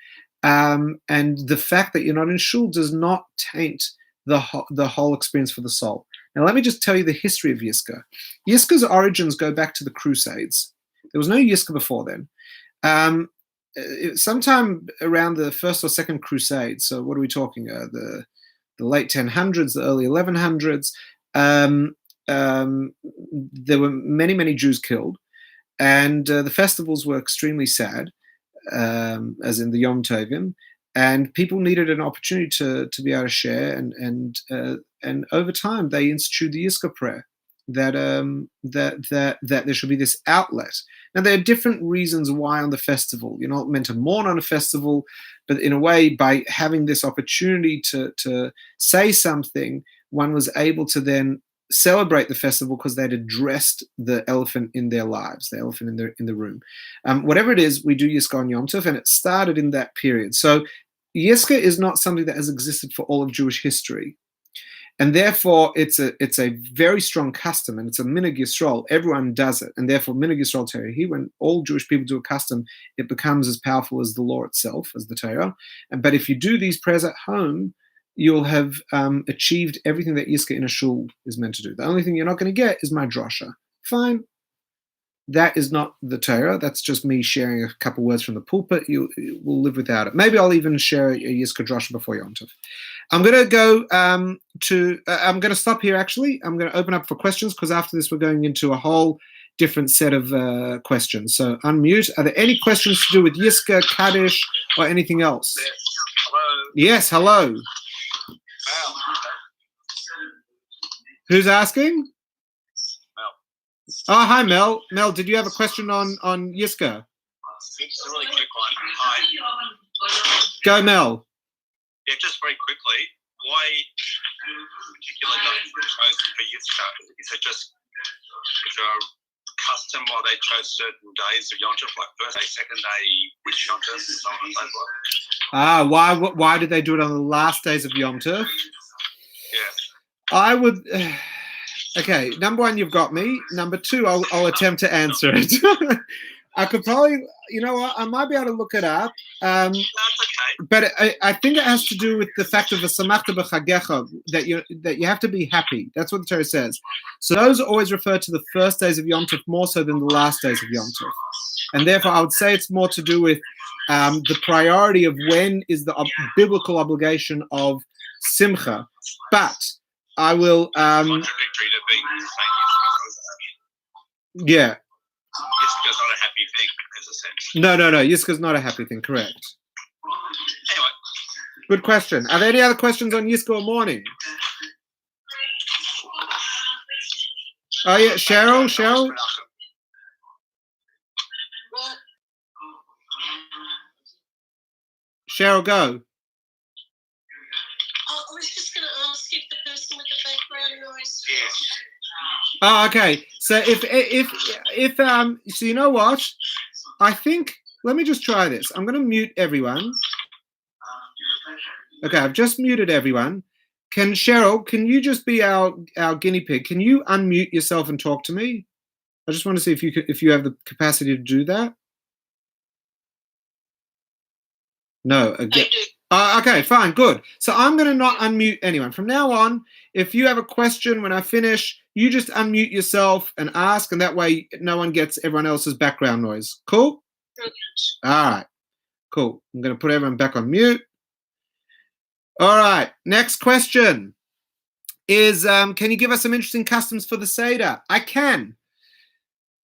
And the fact that you're not in shul does not taint the whole experience for the soul. Now, let me just tell you the history of Yizkor. Yizkor's origins go back to the Crusades. There was no Yizkor before then. Sometime around the first or second crusade, so what are we talking? The late 1000s, the early 1100s, there were many, many Jews killed, and the festivals were extremely sad, as in the Yom Tovim, and people needed an opportunity to be able to share, and over time they instituted the Yizkor prayer. that there should be this outlet. Now, there are different reasons why on the festival. You're not meant to mourn on a festival, but in a way, by having this opportunity to say something, one was able to then celebrate the festival because they'd addressed the elephant in their lives, the elephant in the room. Whatever it is, we do Yizkor on Yom Tov, and it started in that period. So Yizkor is not something that has existed for all of Jewish history. And therefore, it's a very strong custom, and it's a minhag Yisrael. Everyone does it, and therefore, minhag Yisrael Torah. When all Jewish people do a custom, it becomes as powerful as the law itself, as the Torah. But if you do these prayers at home, you'll have achieved everything that Yizkor in a shul is meant to do. The only thing you're not going to get is my drasha. Fine. That is not the Torah. That's just me sharing a couple words from the pulpit. You will live without it. Maybe I'll even share a Yizkor drasha before Yom Tov. I'm going to go I'm going to stop here, actually. I'm going to open up for questions, because after this, we're going into a whole different set of questions. So unmute. Are there any questions to do with Yizkor, Kaddish, or anything else? Yes, hello. Yes, hello. Who's asking? Mel. Oh, hi, Mel. Mel, did you have a question on Yizkor? It's a really quick one. Hi. Go, Mel. Yeah, just very quickly, why particular days were chosen for Yizkor? Is it just a custom why they chose certain days of Yom Tov, like first day, second day, which Yom Tov, so on and so forth? Why did they do it on the last days of Yom Tov? Yeah. I would. Okay, number one, you've got me. Number two, I'll attempt to answer it. I could probably, you know what, I might be able to look it up. That's okay. But I think it has to do with the fact of the samachta b'chagecha, that you have to be happy. That's what the Torah says. So those always refer to the first days of Yom Tov more so than the last days of Yom Tov. And therefore, I would say it's more to do with the priority of when is the biblical obligation of simcha. But I will. Contradictory to being saying Yizkor. Yeah. Yizkor's not a happy thing, as a sense. No. Yizkor's not a happy thing. Correct. Anyway. Good question. Are there any other questions on Yizkor morning? Oh yeah, Cheryl. Cheryl, go. I was just going to ask if the person with the background noise. Yes. Oh, okay. So if so you know what? I think, let me just try this. I'm going to mute everyone. Okay, I've just muted everyone. Cheryl, can you just be our guinea pig? Can you unmute yourself and talk to me? I just want to see if you have the capacity to do that. No, again. I do. Okay, fine, good. So I'm going to not unmute anyone. From now on, if you have a question when I finish, you just unmute yourself and ask, and that way no one gets everyone else's background noise. Cool? All right, cool. I'm going to put everyone back on mute. All right, next question is, can you give us some interesting customs for the Seder? I can.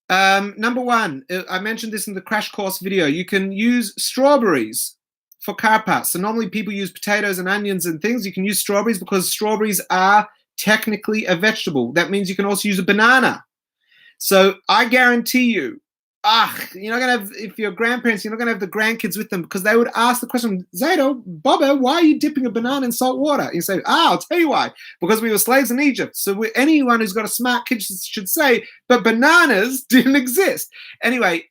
Number one, I mentioned this in the crash course video. You can use strawberries for karpas. So normally people use potatoes and onions and things. You can use strawberries because strawberries are technically a vegetable. That means you can also use a banana. So I guarantee you, you're not gonna have, if you're grandparents, you're not gonna have the grandkids with them, because they would ask the question, Zaydo, Bobba, why are you dipping a banana in salt water? And you say, I'll tell you why. Because we were slaves in Egypt. So anyone who's got a smart kid should say, but bananas didn't exist. Anyway,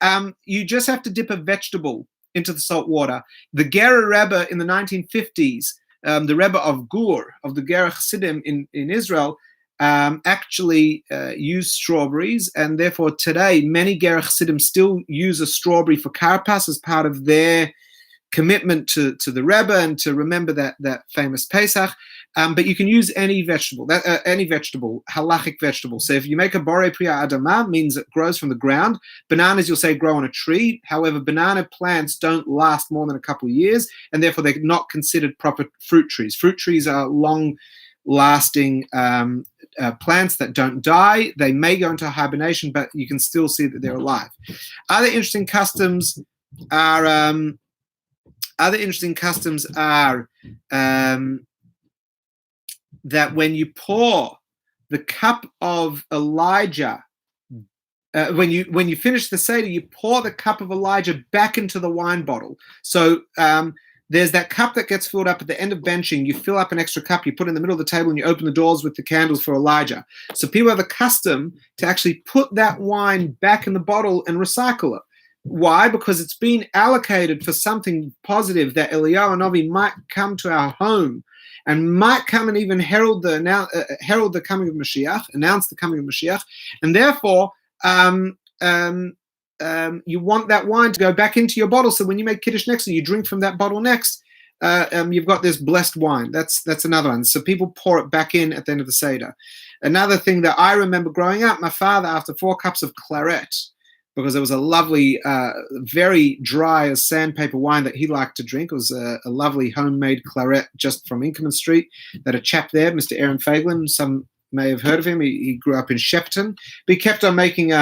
you just have to dip a vegetable into the salt water. The Ger Rebbe in the 1950s, the Rebbe of Gur, of the Ger Chassidim in Israel, actually use strawberries, and therefore today many Ger Chassidim still use a strawberry for karpas as part of their commitment to the Rebbe and to remember that famous Pesach. But you can use any vegetable, halachic vegetable. So if you make a borei priya adama, means it grows from the ground. Bananas, you'll say, grow on a tree. However, banana plants don't last more than a couple of years, and therefore they're not considered proper fruit trees. Fruit trees are long-lasting plants that don't die. They may go into hibernation, but you can still see that they're alive. Other interesting customs are that when you pour the cup of Elijah. When you finish the Seder, you pour the cup of Elijah back into the wine bottle. So there's that cup that gets filled up at the end of benching. You fill up an extra cup, you put it in the middle of the table, and you open the doors with the candles for Elijah. So people have the custom to actually put that wine back in the bottle and recycle it. Why? Because it's been allocated for something positive, that Eliyahu Novi might come to our home and might come and even herald the coming of Mashiach, announce the coming of Mashiach, and therefore you want that wine to go back into your bottle, so when you make Kiddush next, you drink from that bottle next. You've got this blessed wine. That's another one. So people pour it back in at the end of the Seder. Another thing that I remember growing up, my father, after 4 cups of claret, because it was a lovely, very dry as sandpaper wine that he liked to drink. It was a lovely homemade claret just from Inkerman Street that a chap there, Mr. Aaron Faglin, some may have heard of him. He grew up in Shepton, but he kept on making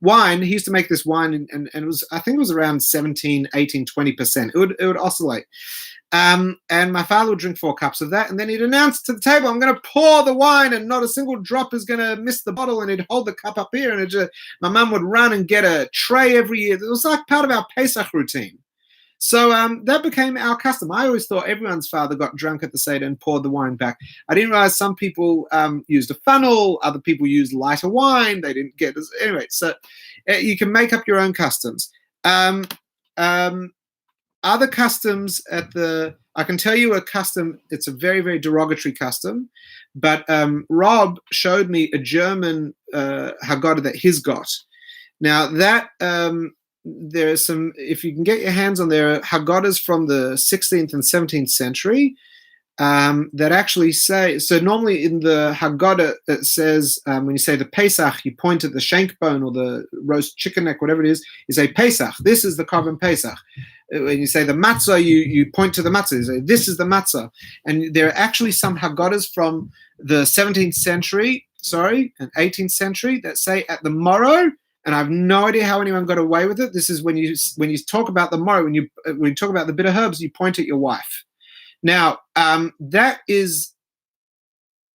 wine. He used to make this wine, and it was, I think it was around 17, 18, 20%. It would oscillate. And my father would drink 4 cups of that, and then he'd announce to the table, I'm going to pour the wine, and not a single drop is going to miss the bottle, and he'd hold the cup up here, and my mum would run and get a tray every year. It was like part of our Pesach routine. So that became our custom. I always thought everyone's father got drunk at the Seder and poured the wine back. I didn't realize some people used a funnel, other people used lighter wine. They didn't get this. Anyway, so you can make up your own customs. Other customs I can tell you a custom, it's a very, very derogatory custom, but Rob showed me a German Haggadah that he's got. Now that, there are some, if you can get your hands on there, Haggadahs from the 16th and 17th century that actually say, so normally in the Haggadah it says, when you say the Pesach, you point at the shank bone or the roast chicken neck, whatever it is, you say Pesach, this is the korban Pesach. When you say the matzah, you point to the matzah, you say this is the matzah. And there are actually some Haggadahs from the 17th century, and 18th century that say at the morrow, and I have no idea how anyone got away with it. This is when you talk about the morrow, when you talk about the bitter herbs, you point at your wife. Now, that is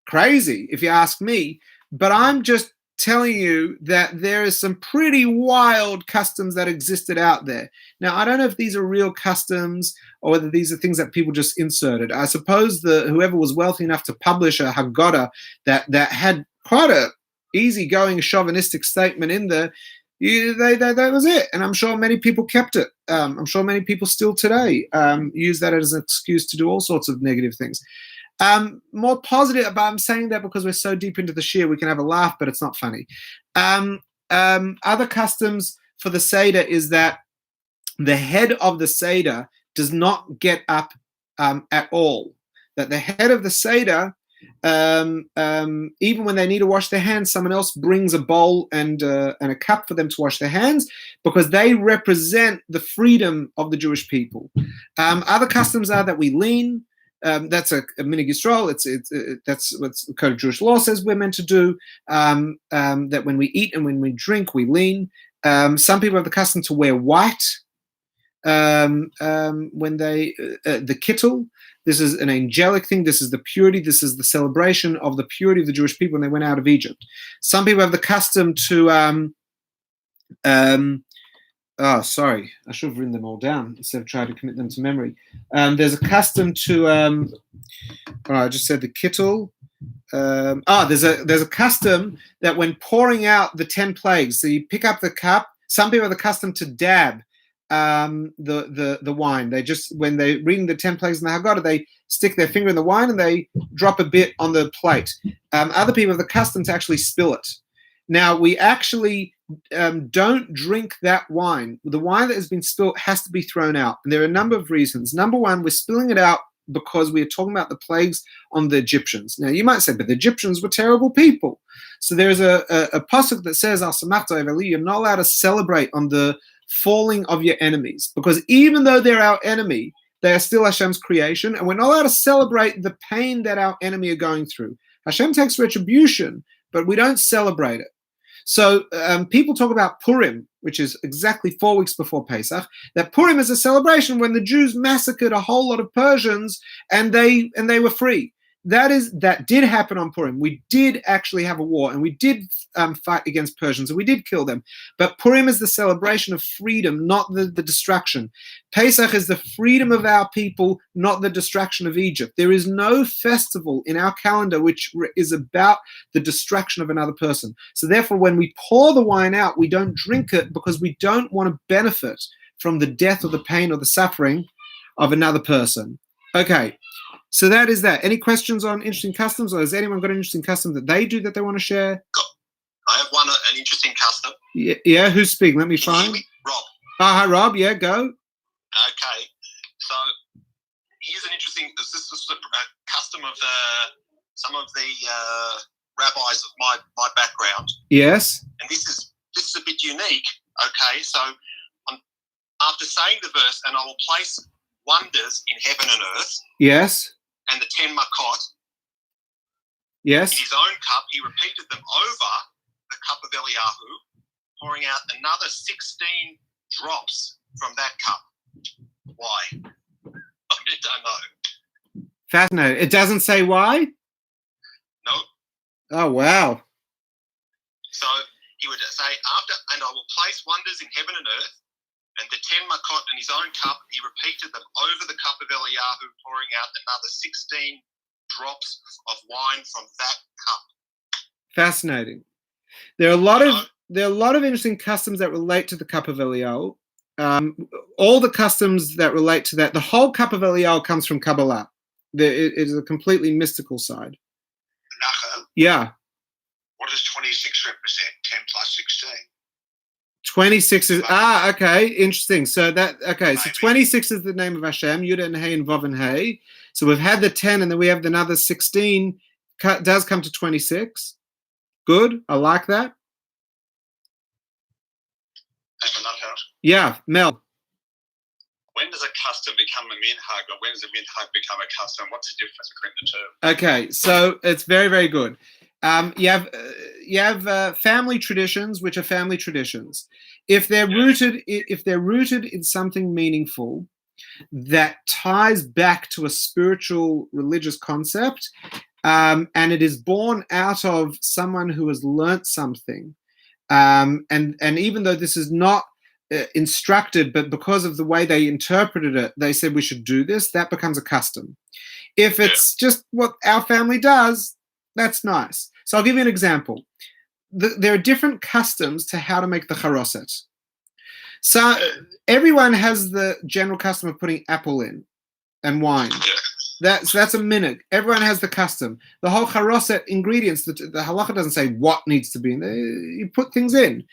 crazy, if you ask me, but I'm just telling you that there is some pretty wild customs that existed out there. Now, I don't know if these are real customs or whether these are things that people just inserted. I suppose whoever was wealthy enough to publish a Haggadah that had quite a easygoing chauvinistic statement in there, that was it. And I'm sure many people kept it. I'm sure many people still today use that as an excuse to do all sorts of negative things. More positive, but I'm saying that because we're so deep into the shir, we can have a laugh, but it's not funny. Other customs for the Seder is that the head of the Seder does not get up at all. That the head of the Seder, even when they need to wash their hands, someone else brings a bowl and a cup for them to wash their hands, because they represent the freedom of the Jewish people. Other customs are that we lean. That's a minig Yisrael. That's what the Code of Jewish Law says we're meant to do. That when we eat and when we drink, we lean. Some people have the custom to wear white when they the kittel. This is an angelic thing. This is the purity. This is the celebration of the purity of the Jewish people when they went out of Egypt. Some people have the custom to oh, sorry. I should have written them all down instead of trying to commit them to memory. There's a custom to I just said the kittel. There's a custom that when pouring out the 10 plagues, so you pick up the cup. Some people have the custom to dab the wine. They just, when they're reading the 10 plagues in the Haggadah, they stick their finger in the wine and they drop a bit on the plate. Other people have the custom to actually spill it. Now, we actually don't drink that wine. The wine that has been spilled has to be thrown out. And there are a number of reasons. Number one, we're spilling it out because we are talking about the plagues on the Egyptians. Now, you might say, but the Egyptians were terrible people. So there's a pasuk that says, you're not allowed to celebrate on the falling of your enemies, because even though they're our enemy, they are still Hashem's creation, and we're not allowed to celebrate the pain that our enemy are going through. Hashem takes retribution, but we don't celebrate it. So people talk about Purim, which is exactly 4 weeks before Pesach, that Purim is a celebration when the Jews massacred a whole lot of Persians and they were free. that did happen on Purim. We did actually have a war, and we did fight against Persians, and we did kill them. But Purim is the celebration of freedom, not the destruction. Pesach is the freedom of our people, not the destruction of Egypt. There is no festival in our calendar which is about the destruction of another person. So therefore, when we pour the wine out, we don't drink it because we don't want to benefit from the death or the pain or the suffering of another person. Okay. So that is that. Any questions on interesting customs, or has anyone got an interesting custom that they do that they want to share? I have an interesting custom. Yeah, who's speaking? Let me Can you hear find. me? Rob. Hi, Rob. Yeah, go. Okay. So here's an interesting. This is a custom of some of the rabbis of my background. Yes. And this is a bit unique. Okay. So after saying the verse, and I will place wonders in heaven and earth. Yes. And the 10 makot. Yes. In his own cup, he repeated them over the cup of Eliyahu, pouring out another 16 drops from that cup. Why? I don't know. Fascinating. It doesn't say why? No. Oh, wow. So he would say, and I will place wonders in heaven and earth, and the 10 makot in his own cup, he repeated them over the cup of Eliyahu, pouring out another 16 drops of wine from that cup. Fascinating. There are a lot of interesting customs that relate to the cup of Eliyahu. All the customs that relate to that, the whole cup of Eliyahu comes from Kabbalah. It is a completely mystical side. Menachem, Yeah. what does 26 represent? 10 plus 16. 26 is okay, interesting. So 26 is the name of Hashem, Yudah and Hey and Vav and Hey. So we've had the 10, and then we have another 16 does come to 26. Good, I like that. Yeah, Mel. When does a custom become a minhag, or when does a minhag become a custom? What's the difference between the two? Okay, so it's very, very good. You have family traditions, which are family traditions. If they're rooted in something meaningful that ties back to a spiritual religious concept, and it is born out of someone who has learnt something, and even though this is not instructed, but because of the way they interpreted it, they said we should do this, that becomes a custom. If it's just what our family does, that's nice. So I'll give you an example. There are different customs to how to make the charoset. So everyone has the general custom of putting apple in and wine. That's a minhag. Everyone has the custom. The whole charoset ingredients, the halacha doesn't say what needs to be in there. You put things in.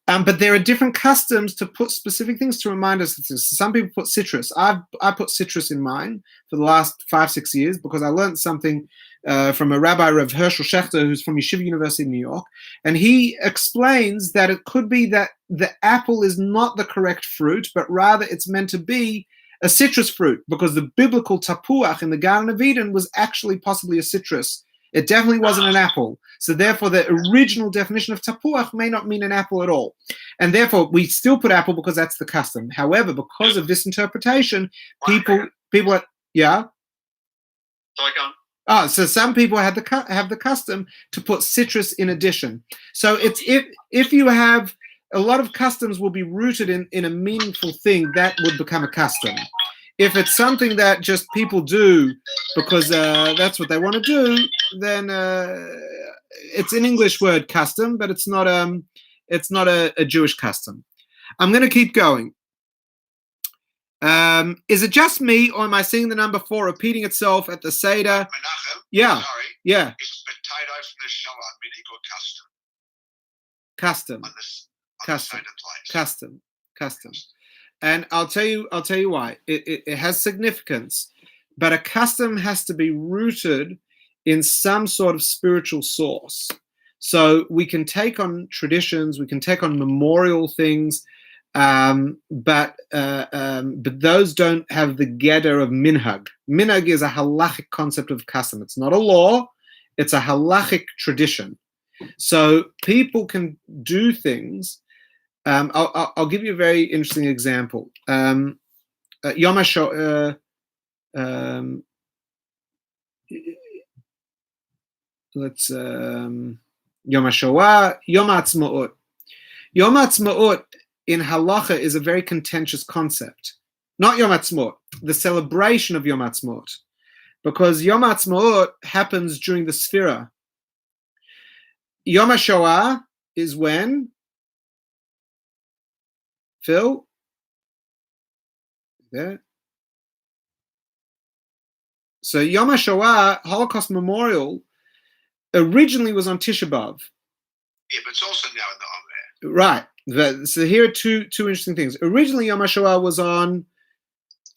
But there are different customs to put specific things to remind us of this. Some people put citrus. I put citrus in mine for the last 5-6 years because I learned something from a rabbi, Rav Herschel Schechter, who's from Yeshiva University in New York. And he explains that it could be that the apple is not the correct fruit, but rather it's meant to be a citrus fruit, because the biblical tapuach in the Garden of Eden was actually possibly a citrus. It definitely wasn't an apple. So therefore, the original definition of tapuach may not mean an apple at all. And therefore, we still put apple because that's the custom. However, because of this interpretation, people are, yeah? Oh, so some people have the custom to put citrus in addition. So it's if you have a lot of customs will be rooted in a meaningful thing, that would become a custom. If it's something that just people do because that's what they want to do, then it's an English word, custom, but it's not a Jewish custom. I'm going to keep going. Is it just me, or am I seeing the number 4 repeating itself at the Seder? Menachem, Yeah. sorry, Yeah. is potato from the Shoah minhag or Custom. custom? On the Seder place. Custom. And I'll tell you why. It has significance, but a custom has to be rooted in some sort of spiritual source. So we can take on traditions, we can take on memorial things, but those don't have the gedder of minhag. Minhag is a halachic concept of custom. It's not a law; it's a halachic tradition. So people can do things. I'll give you a very interesting example. Yom HaShoah, let's Yom HaShoah, Yom HaAtzmaut. Yom HaAtzmaut in halacha is a very contentious concept. Not Yom HaAtzmaut, the celebration of Yom HaAtzmaut, because Yom HaAtzmaut happens during the Sphira. Yom HaShoah is when? Phil? There. So Yom HaShoah, Holocaust Memorial, originally was on Tisha B'Av. Yeah, but it's also now in the Omer. Right. So here are two interesting things. Originally, Yom HaShoah was on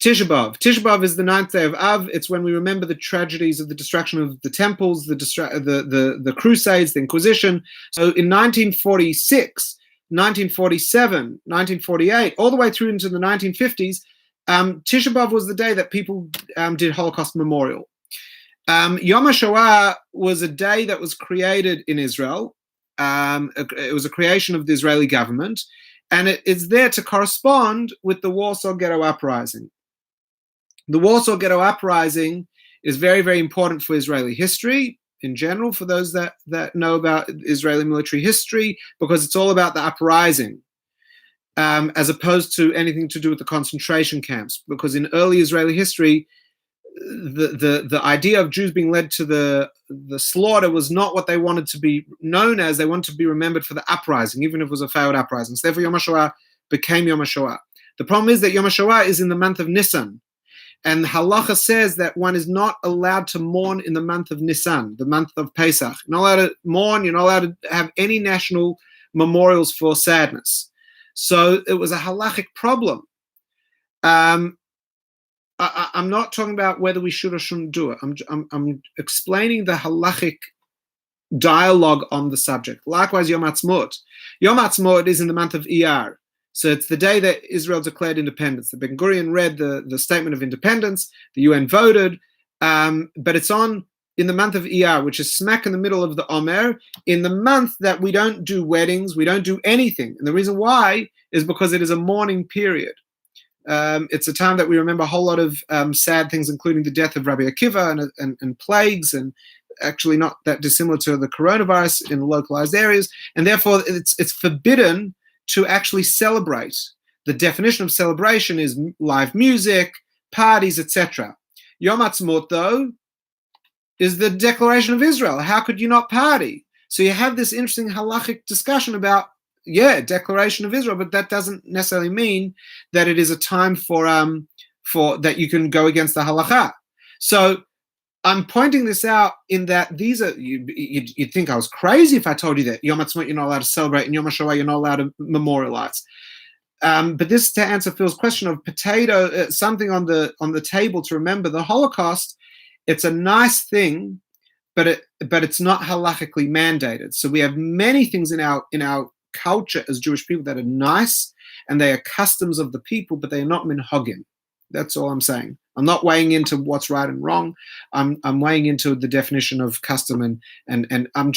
Tisha B'Av. Tisha B'Av is the 9th day of Av. It's when we remember the tragedies of the destruction of the temples, the Crusades, the Inquisition. So in 1946, 1947, 1948, all the way through into the 1950s, Tisha B'Av was the day that people did Holocaust Memorial. Yom HaShoah was a day that was created in Israel. It was a creation of the Israeli government, and it is there to correspond with the Warsaw Ghetto Uprising. The Warsaw Ghetto Uprising is very, very important for Israeli history in general, for those that know about Israeli military history, because it's all about the uprising, as opposed to anything to do with the concentration camps. Because in early Israeli history, the idea of Jews being led to the slaughter was not what they wanted to be known as. They wanted to be remembered for the uprising, even if it was a failed uprising. So therefore, Yom HaShoah became Yom HaShoah. The problem is that Yom HaShoah is in the month of Nisan. And halacha says that one is not allowed to mourn in the month of Nisan, the month of Pesach. You're not allowed to mourn. You're not allowed to have any national memorials for sadness. So it was a halachic problem. I'm not talking about whether we should or shouldn't do it. I'm explaining the halachic dialogue on the subject. Likewise, Yom HaAtzmaut. Yom HaAtzmaut is in the month of Iyar. So it's the day that Israel declared independence. The Ben Gurion read the Statement of Independence. The UN voted. But it's in the month of Iyar, which is smack in the middle of the Omer, in the month that we don't do weddings, we don't do anything. And the reason why is because it is a mourning period. It's a time that we remember a whole lot of sad things, including the death of Rabbi Akiva and plagues, and actually not that dissimilar to the coronavirus in localized areas. And therefore, it's forbidden to actually celebrate. The definition of celebration is live music, parties, etc. Yom HaAtzmaut, though, is the declaration of Israel. How could you not party? So you have this interesting halachic discussion about, declaration of Israel, but that doesn't necessarily mean that it is a time for that you can go against the halacha. So I'm pointing this out in that these are, you'd think I was crazy if I told you that Yom HaAtzmaut you're not allowed to celebrate and Yom HaShoah you're not allowed to memorialize. But this is to answer Phil's question of something on the table to remember the Holocaust. It's a nice thing, but it's not halachically mandated. So we have many things in our culture as Jewish people that are nice, and they are customs of the people, but they are not minhagim. That's all I'm saying. I'm not weighing into what's right and wrong. I'm weighing into the definition of custom, and I'm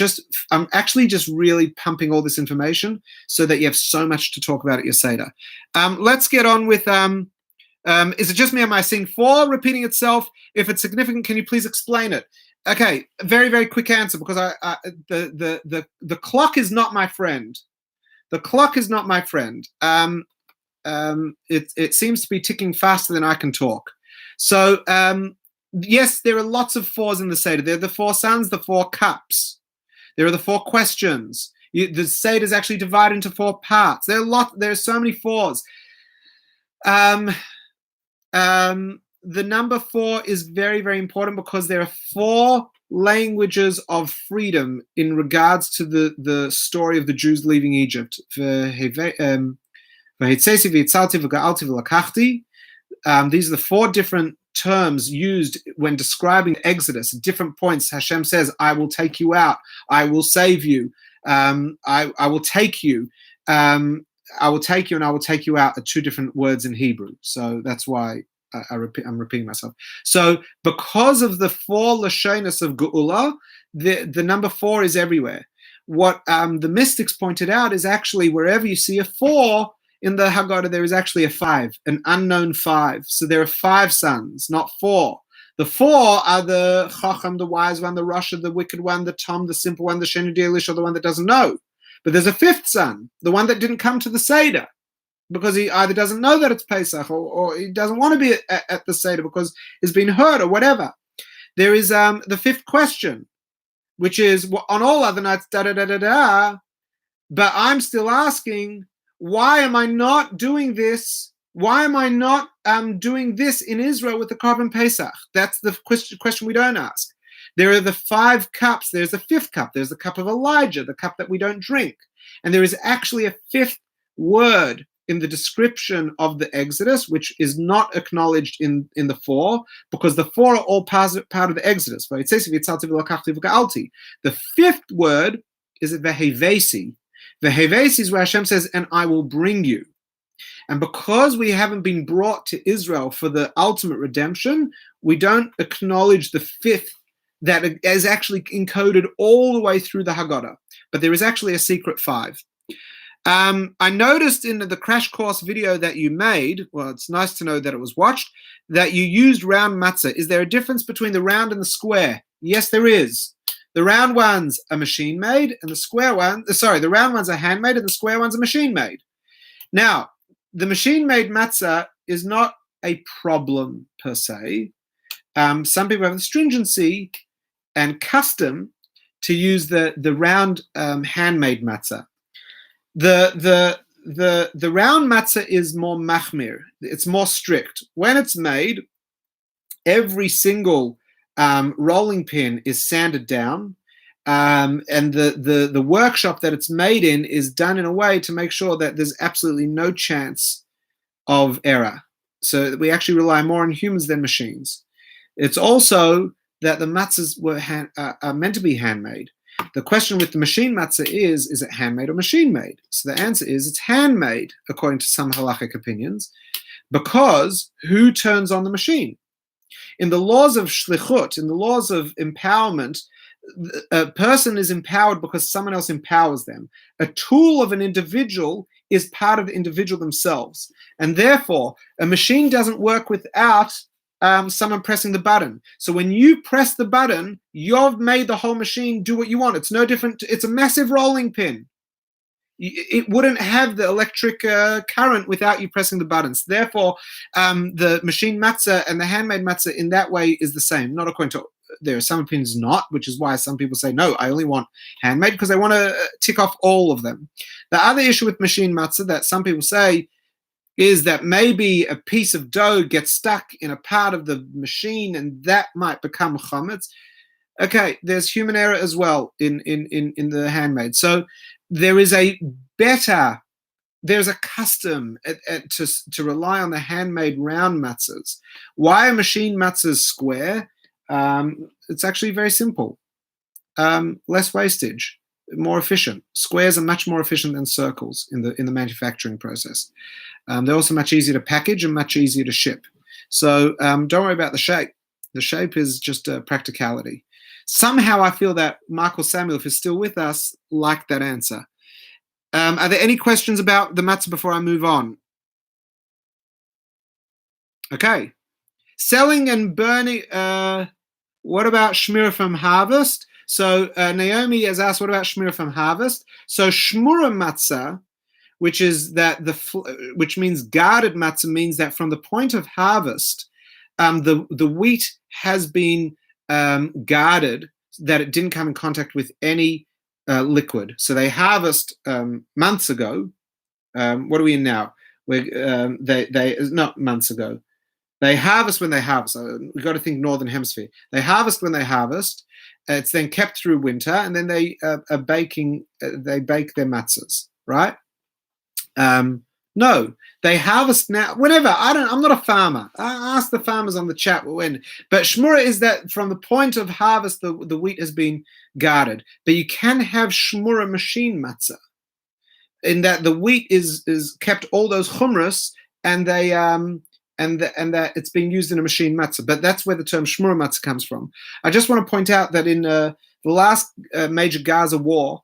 actually just really pumping all this information so that you have so much to talk about at your Seder. Let's get on with is it just me? Am I seeing 4 repeating itself? If it's significant, can you please explain it? Okay, very, very quick answer, because the clock is not my friend. The clock is not my friend. It seems to be ticking faster than I can talk. So yes, there are lots of 4s in the Seder. There are the 4 sons, the 4 cups. There are the 4 questions. The Seder is actually divided into 4 parts. There are so many 4s. The number 4 is very, very important because there are 4 languages of freedom in regards to the story of the Jews leaving Egypt. These are the 4 different terms used when describing the Exodus. At different points, Hashem says, I will take you out. I will save you. I will take you. I will take you and I will take you out are 2 different words in Hebrew. So that's why I'm repeating myself. So because of the 4 lashonos of Geula, the number 4 is everywhere. What the mystics pointed out is actually wherever you see a 4 in the Haggadah, there is actually a 5, an unknown 5. So there are 5 sons, not 4. The 4 are the Chacham, the wise one, the Rasha, the wicked one, the Tom, the simple one, the Sheni Elish, or the one that doesn't know. But there's a 5th son, the one that didn't come to the Seder, because he either doesn't know that it's Pesach, or he doesn't want to be at the Seder because he's been hurt or whatever. There is the 5th question, which is, on all other nights, da-da-da-da-da, but I'm still asking, why am I not doing this? Why am I not doing this in Israel with the Korban Pesach? That's the question we don't ask. There are the 5 cups. There's the 5th cup. There's the cup of Elijah, the cup that we don't drink. And there is actually a 5th word in the description of the Exodus, which is not acknowledged in the 4, because the 4 are all part of the Exodus. The 5th word is vehevesi. Vehevesi is where Hashem says, and I will bring you. And because we haven't been brought to Israel for the ultimate redemption, we don't acknowledge the 5th that is actually encoded all the way through the Haggadah. But there is actually a secret 5. I noticed in the crash course video that you made, well, it's nice to know that it was watched, that you used round matzah. Is there a difference between the round and the square? Yes, there is. The round ones are machine made, and the round ones are handmade, and the square ones are machine made. Now, the machine made matzah is not a problem per se. Some people have the stringency and custom to use the round handmade matzah. The round matzah is more machmir. It's more strict. When it's made, every single rolling pin is sanded down, and the workshop that it's made in is done in a way to make sure that there's absolutely no chance of error. So we actually rely more on humans than machines. It's also that the matzahs are meant to be handmade. The question with the machine matzah is it handmade or machine made? So the answer is it's handmade, according to some halachic opinions, because who turns on the machine? In the laws of shlichut, in the laws of empowerment, a person is empowered because someone else empowers them. A tool of an individual is part of the individual themselves. And therefore, a machine doesn't work without someone pressing the button. So when you press the button, you've made the whole machine do what you want. It's no different. It's a massive rolling pin. It wouldn't have the electric current without you pressing the buttons. Therefore, the machine matzah and the handmade matzah in that way is the same. Not according to, there are some opinions not, which is why some people say, no, I only want handmade, because they want to tick off all of them. The other issue with machine matzah that some people say is that maybe a piece of dough gets stuck in a part of the machine and that might become chametz. Okay, there's human error as well in the handmade. So there is there's a custom to rely on the handmade round matzahs. Why are machine matzahs square? It's actually very simple. Less wastage, more efficient. Squares are much more efficient than circles in the manufacturing process. They're also much easier to package and much easier to ship. So don't worry about the shape. The shape is just a practicality. Somehow I feel that Michael Samuel, if he's still with us, liked that answer. Are there any questions about the matzah before I move on? Okay. Selling and burning. What about shmira from harvest? So Naomi has asked, what about shmira from harvest? So shmura matzah, which means guarded matzah, means that from the point of harvest, the wheat has been guarded, that it didn't come in contact with any liquid. So they harvest months ago. What are we in now? Not months ago. They harvest when they harvest. We've got to think Northern Hemisphere. They harvest when they harvest. It's then kept through winter, and then they are baking. They bake their matzahs, right? No, they harvest now. Whenever I'm not a farmer. I ask the farmers on the chat when. But shmura is that from the point of harvest, the wheat has been guarded. But you can have shmura machine matzah, in that the wheat is kept all those chumras, and they and that it's being used in a machine matzah. But that's where the term shmura matzah comes from. I just want to point out that in the last major Gaza war,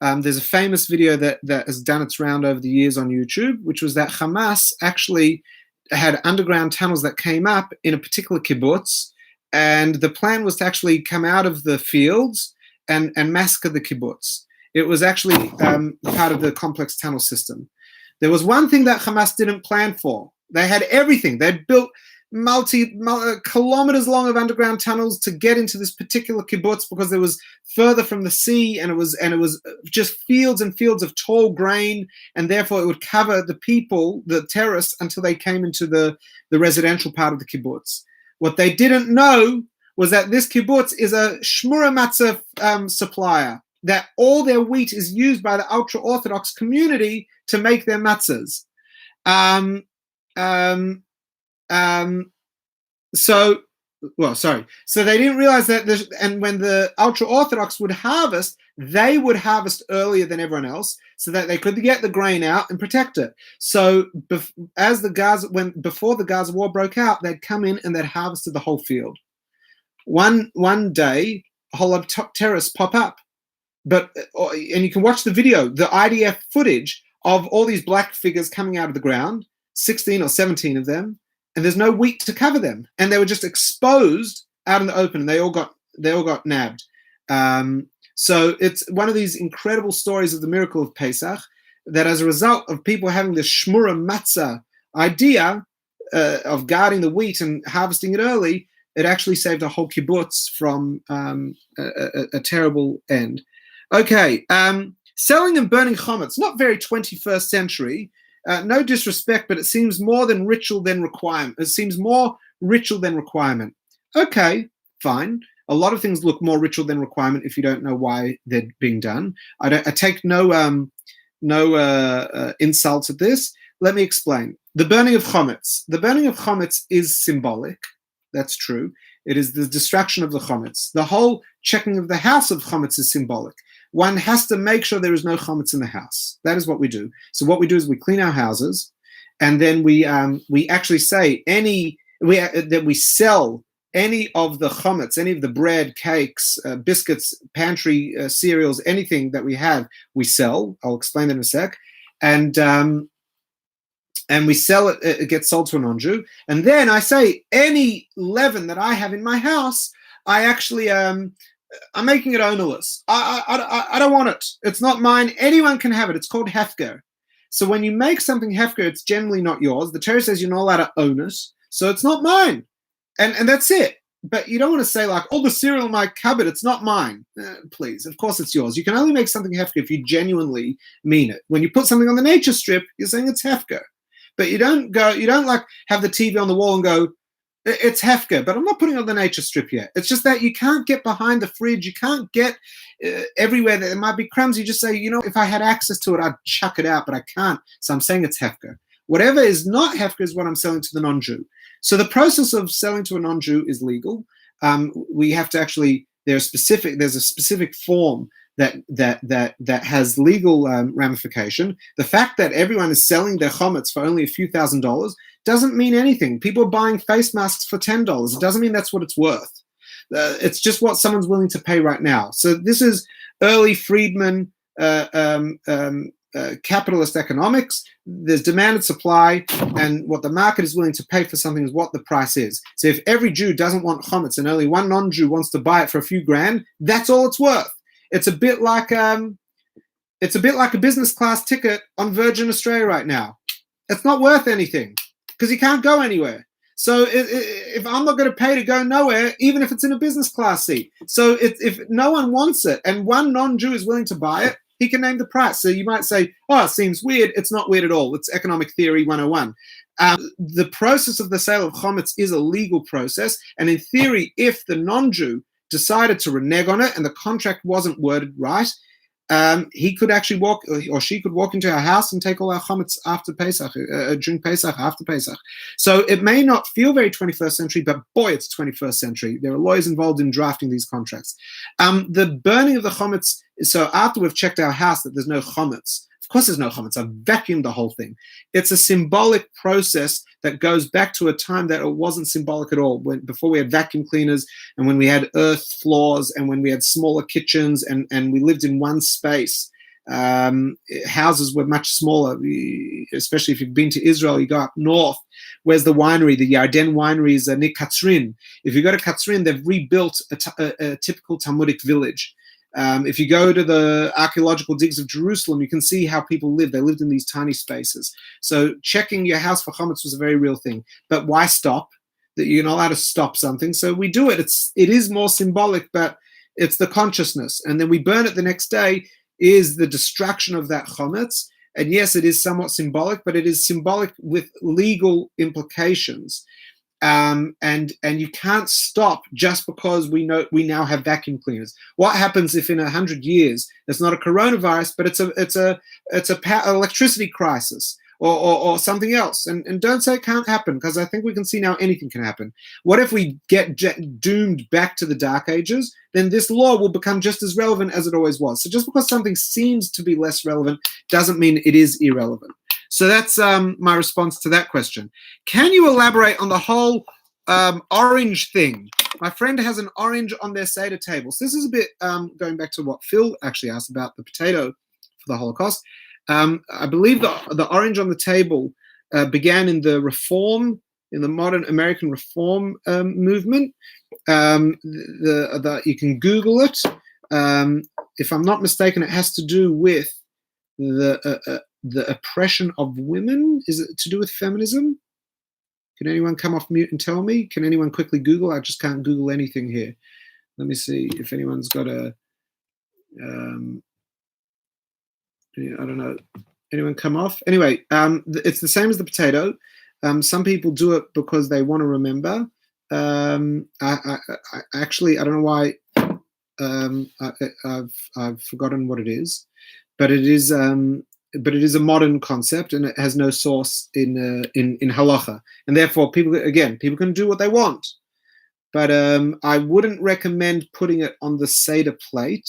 there's a famous video that has done its round over the years on YouTube, which was that Hamas actually had underground tunnels that came up in a particular kibbutz, the plan was to actually come out of the fields and massacre the kibbutz. It was actually part of the complex tunnel system. There was one thing that Hamas didn't plan for. They had everything. They'd built kilometers long of underground tunnels to get into this particular kibbutz because it was further from the sea, and it was just fields and fields of tall grain, and therefore it would cover the people, the terrorists, until they came into the residential part of the kibbutz. What they didn't know was that this kibbutz is a shmura matzah supplier, that all their wheat is used by the ultra-Orthodox community to make their matzahs. So they didn't realize that, and when the ultra-Orthodox would harvest, they would harvest earlier than everyone else so that they could get the grain out and protect it. So before the Gaza war broke out, they'd come in and they'd harvested the whole field. One day, a whole lot of terrorists pop up, and you can watch the video, the IDF footage of all these black figures coming out of the ground, 16 or 17 of them, and there's no wheat to cover them, and they were just exposed out in the open, and they all got nabbed. So it's one of these incredible stories of the miracle of Pesach, that as a result of people having the shmura matzah idea of guarding the wheat and harvesting it early, it actually saved a whole kibbutz from a terrible end. Okay, selling and burning chametz, not very 21st century. No disrespect, but it seems more than ritual than requirement. It seems more ritual than requirement. Okay, fine. A lot of things look more ritual than requirement if you don't know why they're being done. I take no insults at this. Let me explain. The burning of chametz. The burning of chametz is symbolic. That's true. It is the destruction of the chametz. The whole checking of the house of chametz is symbolic. One has to make sure there is no chametz in the house. That is what we do. So what we do is we clean our houses, and then we actually say that we sell any of the chametz, any of the bread, cakes, biscuits, pantry cereals, anything that we have, we sell. I'll explain that in a sec. And we sell it. It gets sold to a non-Jew. And then I say any leaven that I have in my house, I actually I'm making it ownerless. I don't want it. It's not mine. Anyone can have it. It's called hefker. So when you make something hefker, it's generally not yours. The Torah says you're not allowed to own it, so it's not mine. And that's it. But you don't want to say like, oh, the cereal in my cupboard, it's not mine. Please, of course it's yours. You can only make something hefker if you genuinely mean it. When you put something on the nature strip, you're saying it's hefker. But you don't like have the TV on the wall and go, it's hefker, but I'm not putting it on the nature strip yet. It's just that you can't get behind the fridge. You can't get everywhere that there might be crumbs. You just say, if I had access to it, I'd chuck it out, but I can't. So I'm saying it's hefker. Whatever is not hefker is what I'm selling to the non-Jew. So the process of selling to a non-Jew is legal. We have to actually, there's a specific form that has legal ramification. The fact that everyone is selling their chametz for only a few $1,000s doesn't mean anything. People are buying face masks for $10. It doesn't mean that's what it's worth. It's just what someone's willing to pay right now. So this is early Friedman capitalist economics. There's demand and supply, and what the market is willing to pay for something is what the price is. So if every Jew doesn't want chametz and only one non-Jew wants to buy it for a few grand, that's all it's worth. It's a bit like a business class ticket on Virgin Australia right now. It's not worth anything because you can't go anywhere. So if I'm not going to pay to go nowhere, even if it's in a business class seat. So if no one wants it and one non-Jew is willing to buy it, he can name the price. So you might say, oh, it seems weird. It's not weird at all. It's economic theory 101. The process of the sale of chametz is a legal process. And in theory, if the non-Jew decided to renege on it and the contract wasn't worded right, he could actually walk, or she could walk into our house and take all our chametz after Pesach, during Pesach, after Pesach. So it may not feel very 21st century, but boy, it's 21st century. There are lawyers involved in drafting these contracts. The burning of the chametz, so after we've checked our house that there's no chametz, of course there's no chametz, I've vacuumed the whole thing. It's a symbolic process that goes back to a time that it wasn't symbolic at all, before we had vacuum cleaners and when we had earth floors and when we had smaller kitchens and we lived in one space. Houses were much smaller, especially if you've been to Israel. You go up north. Where's the winery? The Yarden winery is near Katzrin. If you go to Katzrin, they've rebuilt a typical Talmudic village. If you go to the archaeological digs of Jerusalem, you can see how people lived. They lived in these tiny spaces. So checking your house for chametz was a very real thing. But why stop? That you're not allowed to stop something. So we do it. It is more symbolic, but it's the consciousness. And then we burn it the next day is the destruction of that chametz. And yes, it is somewhat symbolic, but it is symbolic with legal implications. And you can't stop just because we now have vacuum cleaners. What happens if in 100 years it's not a coronavirus, but it's a electricity crisis or something else? And don't say it can't happen, because I think we can see now anything can happen. What if we get doomed back to the Dark Ages? Then this law will become just as relevant as it always was. So just because something seems to be less relevant doesn't mean it is irrelevant. So that's my response to that question. Can you elaborate on the whole orange thing? My friend has an orange on their Seder table. So this is a bit going back to what Phil actually asked about the potato for the Holocaust. I believe the orange on the table began in the modern American Reform movement. You can Google it. If I'm not mistaken, it has to do with the oppression of women. Is it to do with feminism? Can anyone come off mute and tell me? Can anyone quickly Google? I just can't Google anything here. Let me see if anyone's got a... I don't know. Anyone come off? Anyway, it's the same as the potato. Some people do it because they want to remember. I actually, I don't know why. I've forgotten what it is, but it is a modern concept, and it has no source in halacha, and therefore people can do what they want. But I wouldn't recommend putting it on the Seder plate.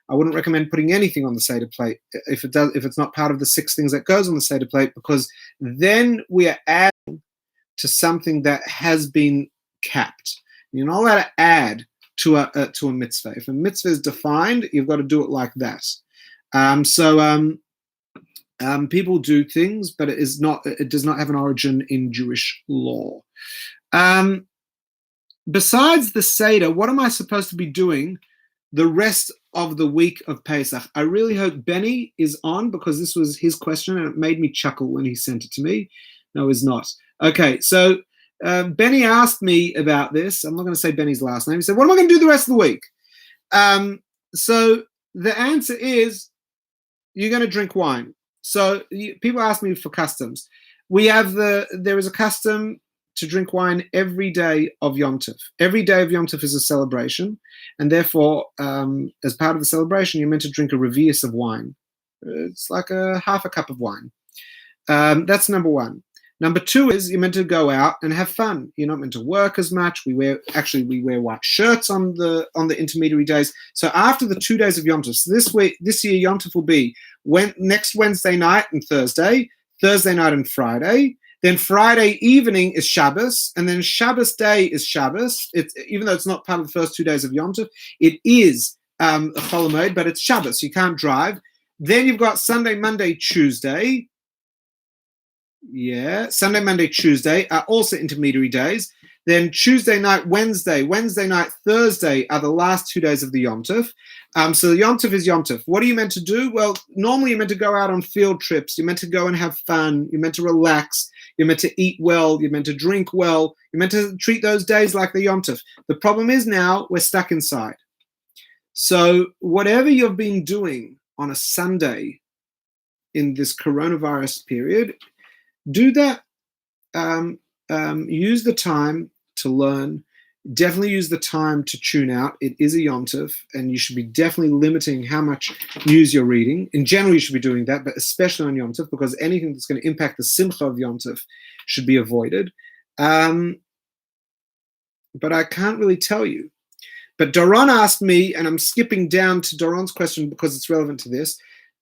I wouldn't recommend putting anything on the Seder plate if it's not part of the 6 things that goes on the Seder plate, because then we are adding to something that has been capped. You're not allowed to add to a mitzvah. If a mitzvah is defined, you've got to do it like that. People do things, but it does not have an origin in Jewish law. Besides the Seder, what am I supposed to be doing the rest of the week of Pesach? I really hope Benny is on, because this was his question and it made me chuckle when he sent it to me. No, he's not. Okay, so Benny asked me about this. I'm not going to say Benny's last name. He said, what am I going to do the rest of the week? So the answer is you're going to drink wine. So people ask me for customs. There is a custom to drink wine every day of Yom Tov. Every day of Yom Tov is a celebration, and therefore, as part of the celebration, you're meant to drink a revius of wine. It's like half a cup of wine. That's number one. Number 2 is you're meant to go out and have fun. You're not meant to work as much. We wear white shirts on the intermediary days. So after the 2 days of Yom Tov, so this year Yom Tov will be next Wednesday night and Thursday night and Friday. Then Friday evening is Shabbos, and then Shabbos day is Shabbos. Even though it's not part of the first 2 days of Yom Tov, it is a Chol Hamoed, but it's Shabbos. You can't drive. Then you've got Sunday, Monday, Tuesday. Yeah, Sunday, Monday, Tuesday are also intermediary days. Then Tuesday night, Wednesday night, Thursday are the last 2 days of the Yom Tov. So the Yom Tov is Yom Tov. What are you meant to do? Well, normally you're meant to go out on field trips. You're meant to go and have fun. You're meant to relax. You're meant to eat well. You're meant to drink well. You're meant to treat those days like the Yom Tov. The problem is now we're stuck inside. So whatever you've been doing on a Sunday in this coronavirus period, do that. Use the time to learn. Definitely use the time to tune out. It is a Yom Tov, and you should be definitely limiting how much news you're reading. In general, you should be doing that, but especially on Yom Tov, because anything that's going to impact the simcha of Yom Tov should be avoided. But I can't really tell you. But Doron asked me, and I'm skipping down to Doron's question because it's relevant to this.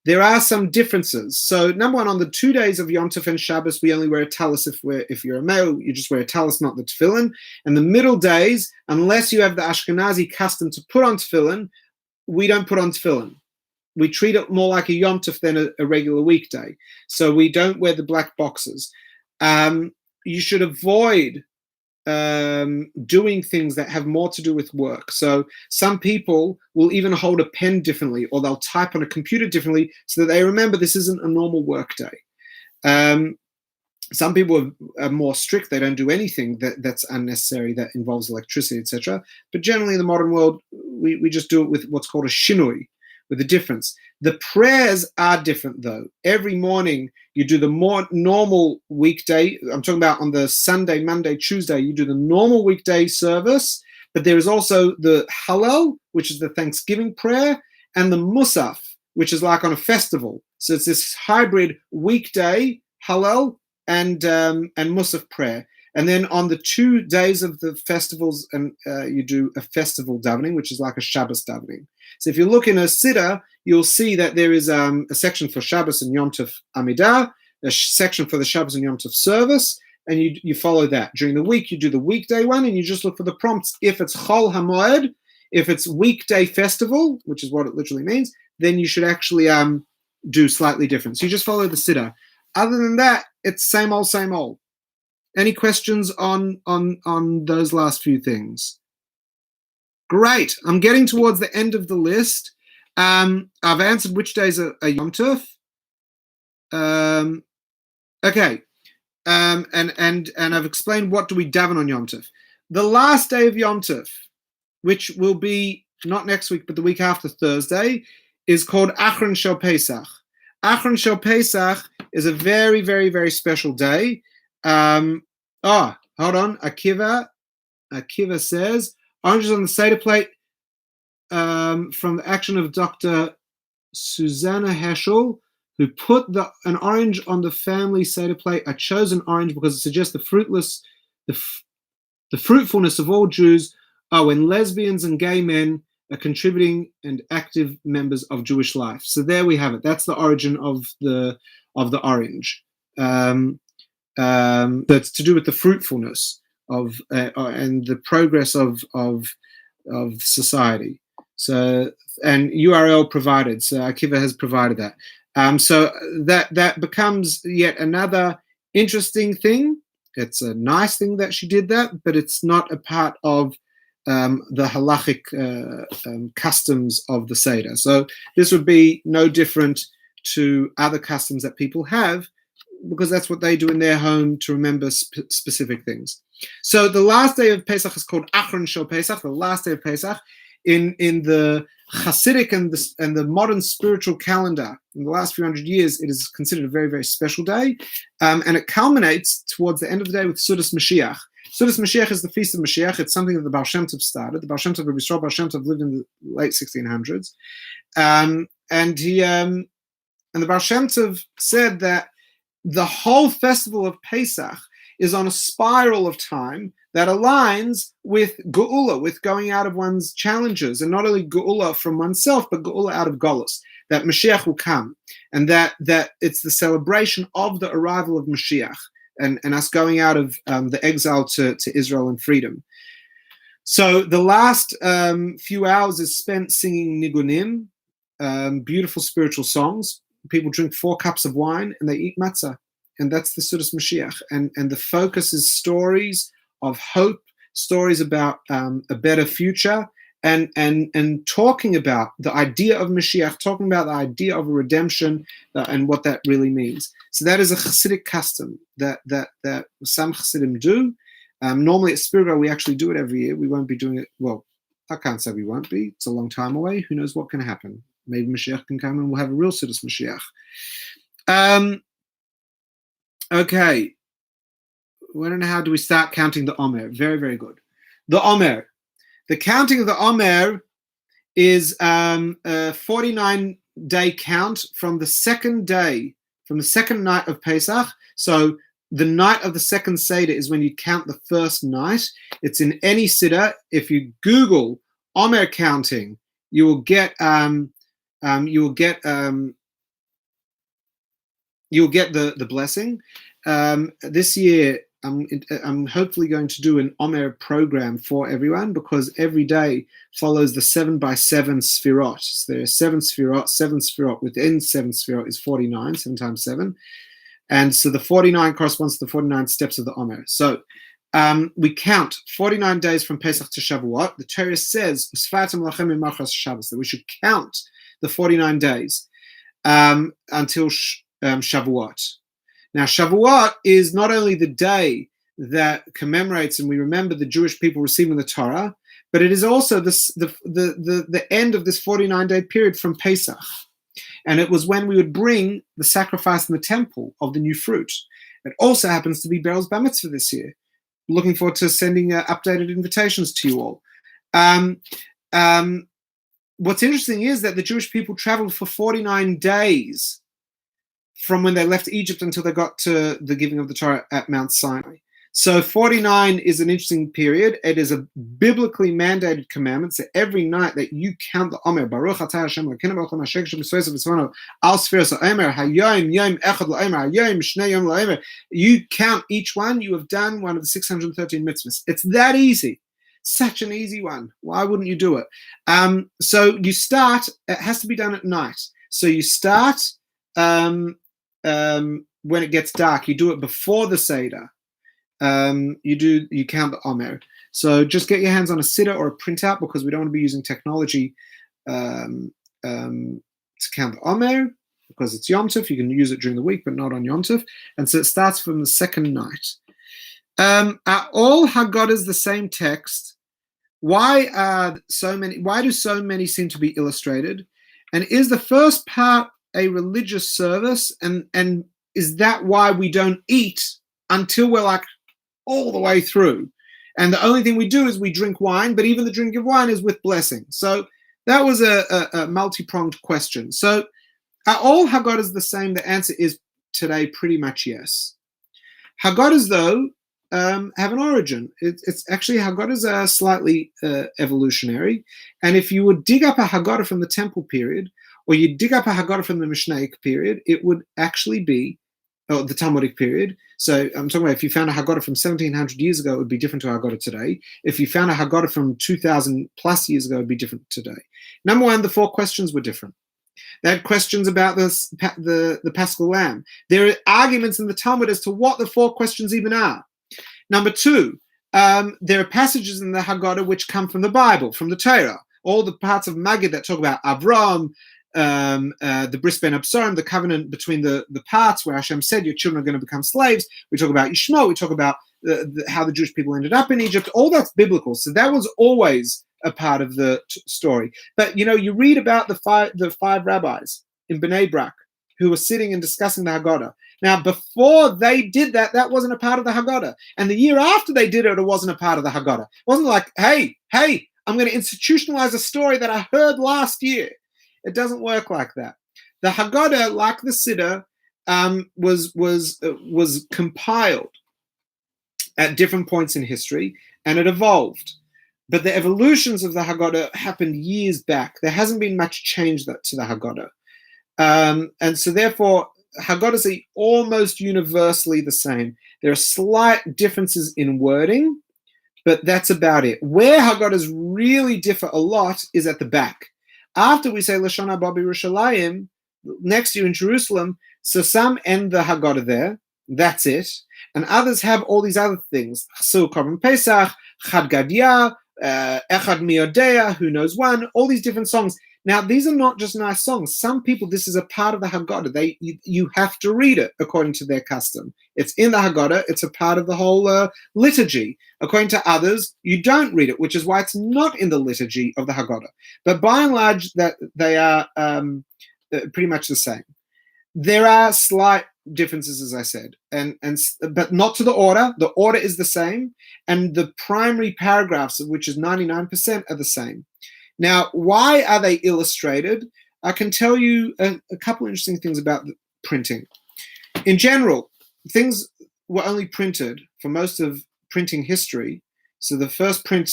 There are some differences. So number one, on the 2 days of Yom Tov and Shabbos, we only wear a tallis if you're a male. You just wear a tallis, not the tefillin. And the middle days, unless you have the Ashkenazi custom to put on tefillin, we don't put on tefillin. we treat it more like a Yom Tov than a regular weekday. So we don't wear the black boxes. You should avoid doing things that have more to do with work. So some people will even hold a pen differently, or they'll type on a computer differently so that they remember this isn't a normal work day. Some people are more strict. They don't do anything that's unnecessary, that involves electricity, etc. But generally in the modern world, we just do it with what's called a shinui, with a difference. The prayers are different, though. Every morning you do the more normal weekday. I'm talking about on the Sunday, Monday, Tuesday, you do the normal weekday service, but there is also the Hallel, which is the Thanksgiving prayer, and the Musaf, which is like on a festival. So it's this hybrid weekday Hallel and Musaf prayer. And then on the 2 days of the festivals, and you do a festival davening, which is like a Shabbos davening. So if you look in a Siddur, you'll see that there is a section for Shabbos and Yom Tov Amidah, a section for the Shabbos and Yom Tov service, and you follow that. During the week, you do the weekday one, and you just look for the prompts. If it's Chol HaMoed, if it's weekday festival, which is what it literally means, then you should actually do slightly different. So you just follow the Siddur. Other than that, it's same old, same old. Any questions on those last few things? Great. I'm getting towards the end of the list. I've answered which days are Yom Tov. Okay. And I've explained what do we daven on Yom Tov. The last day of Yom Tov, which will be not next week, but the week after Thursday, is called Achron Shel Pesach. Achron Shel Pesach is a very, very, very special day. Hold on. Akiva says, oranges on the Seder plate from the action of Dr. Susanna Heschel, who put an orange on the family Seder plate. I chose an orange because it suggests the fruitfulness of all Jews are when lesbians and gay men are contributing and active members of Jewish life. So there we have it. That's the origin of the orange. That's to do with the fruitfulness of and the progress of society. So, and URL provided. So Akiva has provided that. So that becomes yet another interesting thing. It's a nice thing that she did that, but it's not a part of the halachic customs of the Seder. So this would be no different to other customs that people have, because that's what they do in their home to remember specific things. So the last day of Pesach is called Achron Shel Pesach, the last day of Pesach. In the Hasidic and the modern spiritual calendar, in the last few hundred years, it is considered a very, very special day. And it culminates towards the end of the day with Sudas Mashiach. Sudas Mashiach is the Feast of Mashiach. It's something that the Baal Shem Tov started. The Baal Shem Tov, Rabbi Yisrael Baal Shem Tov, lived in the late 1600s. And the Baal Shem Tov said that the whole festival of Pesach is on a spiral of time that aligns with Geula, with going out of one's challenges, and not only Geula from oneself, but Geula out of Golus, that Mashiach will come, and that it's the celebration of the arrival of Mashiach, and us going out of the exile to Israel and freedom. So the last few hours is spent singing nigunim, beautiful spiritual songs. People drink 4 cups of wine and they eat matzah. And that's the Sudas Mashiach. And the focus is stories of hope, stories about a better future, and talking about the idea of Mashiach, talking about the idea of a redemption and what that really means. So that is a Hasidic custom that some Hasidim do. Normally at Spiritual, we actually do it every year. We won't be doing it. Well, I can't say we won't be. It's a long time away. Who knows what can happen? Maybe Mashiach can come and we'll have a real Sudas Mashiach. Okay. When and how do we start counting the Omer? Very, very good. The Omer. The counting of the Omer is a 49-day count from the second day, from the second night of Pesach. So the night of the second Seder is when you count the first night. It's in any Siddur. If you Google Omer counting, you will get the blessing. This year I'm hopefully going to do an Omer program for everyone, because every day follows the 7x7 sfirot. So there are 7 sfirot within 7 sfirot is 49, 7 times 7. And so the 49 corresponds to the 49 steps of the Omer. So we count 49 days from Pesach to Shavuot. The Torah says that we should count the 49 days until Shavuot. Now, Shavuot is not only the day that commemorates and we remember the Jewish people receiving the Torah, but it is also the end of this 49-day period from Pesach. And it was when we would bring the sacrifice in the temple of the new fruit. It also happens to be Beryl's Bar Mitzvah this year. Looking forward to sending updated invitations to you all. What's interesting is that the Jewish people traveled for 49 days from when they left Egypt until they got to the giving of the Torah at Mount Sinai. So 49 is an interesting period. It is a biblically mandated commandment. So every night that you count the Omer, Baruch atah Hashem Elokeinu melech haolam asher b'sveisav v'tzvano al sfiras ha'omer, hayom yom echad la'omer, hayom shnei yom la'omer. You count each one. You have done one of the 613 mitzvahs. It's that easy. Such an easy one. Why wouldn't you do it? So you start. It has to be done at night. So you start when it gets dark. You do it before the Seder. You count the Omer. So just get your hands on a siddur or a printout, because we don't want to be using technology to count the Omer, because it's Yom Tov. You can use it during the week, but not on Yom Tov. And so it starts from the second night. Are all Haggadahs the same text? Why do so many seem to be illustrated? And is the first part a religious service? And is that why we don't eat until we're like all the way through? And the only thing we do is we drink wine, but even the drink of wine is with blessing. So that was a multi-pronged question. So are all Haggadahs the same? The answer is today pretty much yes. Haggadahs, though, have an origin. It's actually, Haggadahs are slightly evolutionary. And if you would dig up a Haggadah from the Temple period, or you dig up a Haggadah from the Mishnaic period, it would actually be the Talmudic period. So I'm talking about if you found a Haggadah from 1700 years ago, it would be different to a Haggadah today. If you found a Haggadah from 2000 plus years ago, it would be different today. Number one, the 4 questions were different. They had questions about the Paschal Lamb. There are arguments in the Talmud as to what the 4 questions even are. Number 2, there are passages in the Haggadah which come from the Bible, from the Torah. All the parts of Maggid that talk about Avram, the Bris Ben Absarim, the covenant between the parts where Hashem said your children are going to become slaves. We talk about Yishmael. We talk about how the Jewish people ended up in Egypt. All that's biblical. So that was always a part of the story. But you read about the five rabbis in Bnei Brak who were sitting and discussing the Haggadah. Now, before they did that, that wasn't a part of the Haggadah. And the year after they did it, it wasn't a part of the Haggadah. It wasn't like, hey, I'm going to institutionalize a story that I heard last year. It doesn't work like that. The Haggadah, like the Siddur, was compiled at different points in history, and it evolved. But the evolutions of the Haggadah happened years back. There hasn't been much change to the Haggadah. And so therefore, Haggadahs are almost universally the same. There are slight differences in wording, but that's about it. Where Haggadahs really differ a lot is at the back. After we say Lashon Haba B'Yerushalayim, next year in Jerusalem, so some end the Haggadah there, that's it, and others have all these other things. Chasul Korban Pesach, Chad Gadya, Echad Mi Yodea, Who Knows One, all these different songs. Now, these are not just nice songs. Some people, this is a part of the Haggadah. You have to read it according to their custom. It's in the Haggadah. It's a part of the whole liturgy. According to others, you don't read it, which is why it's not in the liturgy of the Haggadah. But by and large, that they are pretty much the same. There are slight differences, as I said, but not to the order. The order is the same, and the primary paragraphs, of which is 99%, are the same. Now, why are they illustrated? I can tell you a couple of interesting things about the printing. In general, things were only printed for most of printing history. So the first printing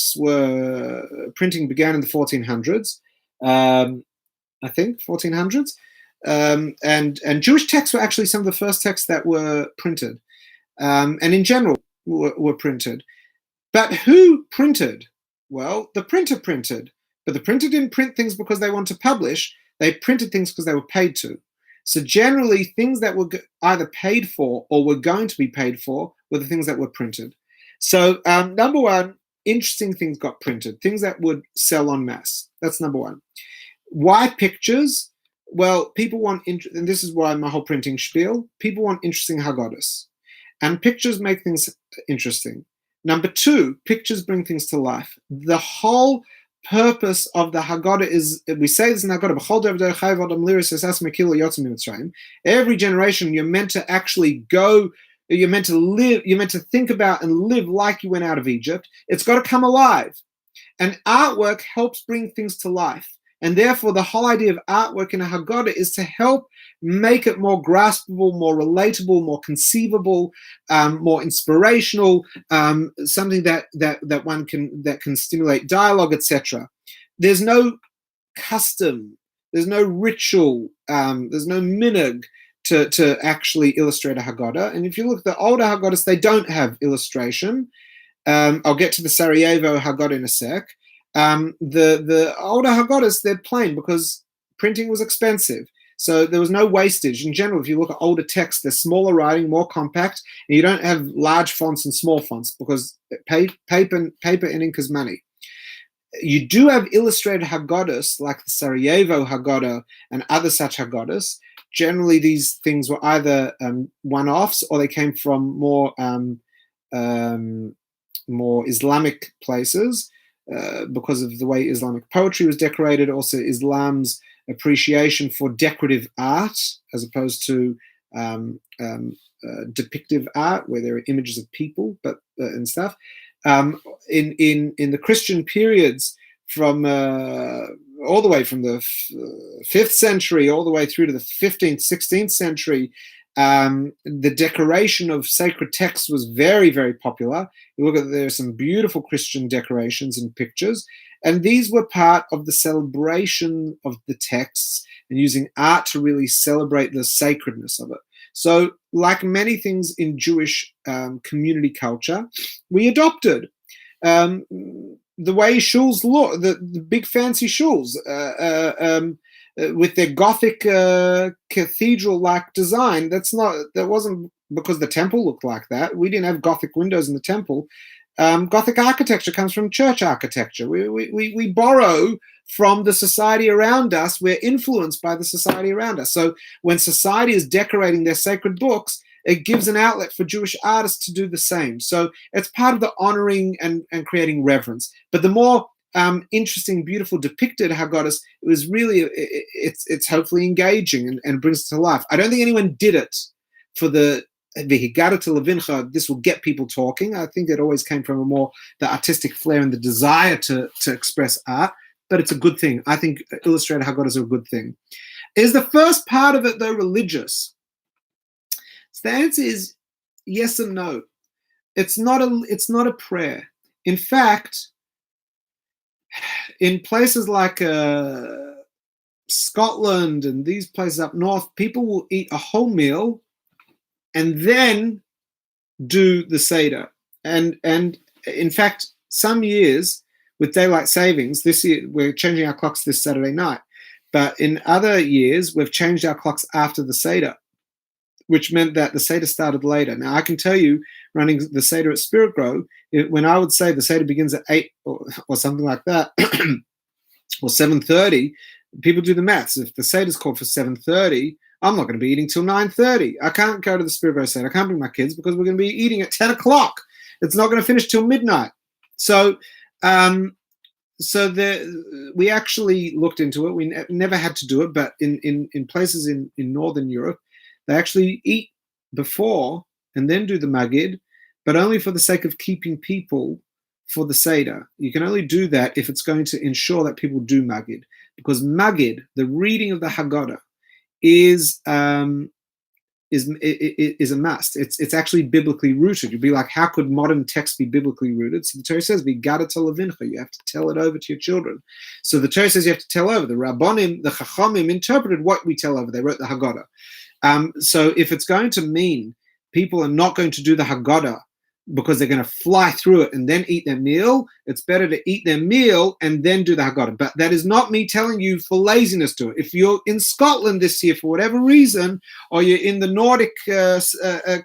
began in the 1400s, I think, 1400s. And Jewish texts were actually some of the first texts that were printed. And in general, were printed. But who printed? Well, the printer printed. But the printer didn't print things because they want to publish. They printed things because they were paid to. So generally, things that were either paid for or were going to be paid for were the things that were printed. So number one, interesting things got printed, things that would sell en masse. That's number one. Why pictures? Well, people want, and this is why my whole printing spiel, people want interesting Haggadahs. And pictures make things interesting. Number two, pictures bring things to life. The whole purpose of the Haggadah is, we say this in Haggadah, every generation you're meant to actually go, you're meant to live, you're meant to think about and live like you went out of Egypt. It's got to come alive. And artwork helps bring things to life. And therefore, the whole idea of artwork in a Haggadah is to help make it more graspable, more relatable, more conceivable, more inspirational, something that one can stimulate dialogue, etc. There's no custom, there's no ritual, there's no minhag to actually illustrate a Haggadah. And if you look at the older Haggadahs, they don't have illustration. I'll get to the Sarajevo Haggadah in a sec. The older Haggadahs, they're plain because printing was expensive. So there was no wastage. In general, if you look at older texts, they're smaller writing, more compact, and you don't have large fonts and small fonts because paper and ink is money. You do have illustrated Haggadahs like the Sarajevo Haggadah and other such Haggadahs. Generally, these things were either one-offs or they came from more Islamic places. Because of the way Islamic poetry was decorated, also Islam's appreciation for decorative art as opposed to depictive art, where there are images of people, and stuff. In the Christian periods, from all the way from the 5th century all the way through to the 15th, 16th century, the decoration of sacred texts was very, very popular. You look at, there are some beautiful Christian decorations and pictures, and these were part of the celebration of the texts and using art to really celebrate the sacredness of it. So, like many things in Jewish community culture, we adopted the way shuls look, the big fancy shuls, with their Gothic cathedral-like design. That wasn't because the temple looked like that. We didn't have Gothic windows in the temple. Gothic architecture comes from church architecture. We borrow from the society around us. We're influenced by the society around us. So when society is decorating their sacred books, it gives an outlet for Jewish artists to do the same. So it's part of the honoring and creating reverence. But the more interesting, beautiful, depicted Haggadahs, it was really, it's hopefully engaging and brings it to life. I don't think anyone did it for the Haggadah to Levincha. This will get people talking. I think it always came from the artistic flair and the desire to express art, but it's a good thing. I think illustrated Haggadahs are a good thing. Is the first part of it, though, religious? So the answer is yes and no. It's not a prayer. In fact, in places like Scotland and these places up north, people will eat a whole meal and then do the Seder. And in fact, some years with daylight savings, this year we're changing our clocks this Saturday night, but in other years we've changed our clocks after the Seder, which meant that the Seder started later. Now, I can tell you, running the Seder at Spirit Grow, when I would say the Seder begins at 8 or something like that, or 7:30, people do the maths. If the Seder's called for 7:30, I'm not going to be eating till 9:30. I can't go to the Spirit Grow Seder. I can't bring my kids because we're going to be eating at 10 o'clock. It's not going to finish till midnight. So we actually looked into it. We never had to do it, but in places in Northern Europe, they actually eat before and then do the Magid, but only for the sake of keeping people for the Seder. You can only do that if it's going to ensure that people do Magid, because Magid, the reading of the Haggadah, is a must. It's actually biblically rooted. You'd be like, how could modern text be biblically rooted? So the Torah says, "V'gada levincha." You have to tell it over to your children. So the Torah says you have to tell over. The Rabbonim, the Chachamim interpreted what we tell over. They wrote the Haggadah. So if it's going to mean people are not going to do the Haggadah because they're going to fly through it and then eat their meal. It's better to eat their meal and then do the Haggadah. But that is not me telling you for laziness to it. If you're in Scotland this year for whatever reason, or you're in the Nordic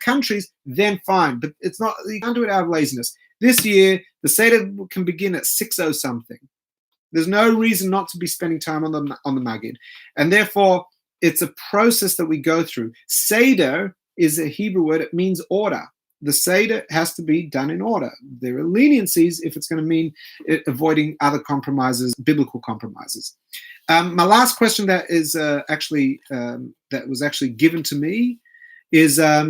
countries, then fine. But it's not, you can't do it out of laziness. This year, the Seder can begin at 6:00 something. There's no reason not to be spending time on the Magid. And therefore, it's a process that we go through. Seder is a Hebrew word. It means order. The Seder has to be done in order. There are leniencies if it's going to mean avoiding other compromises, biblical compromises. My last question that is that was actually given to me is let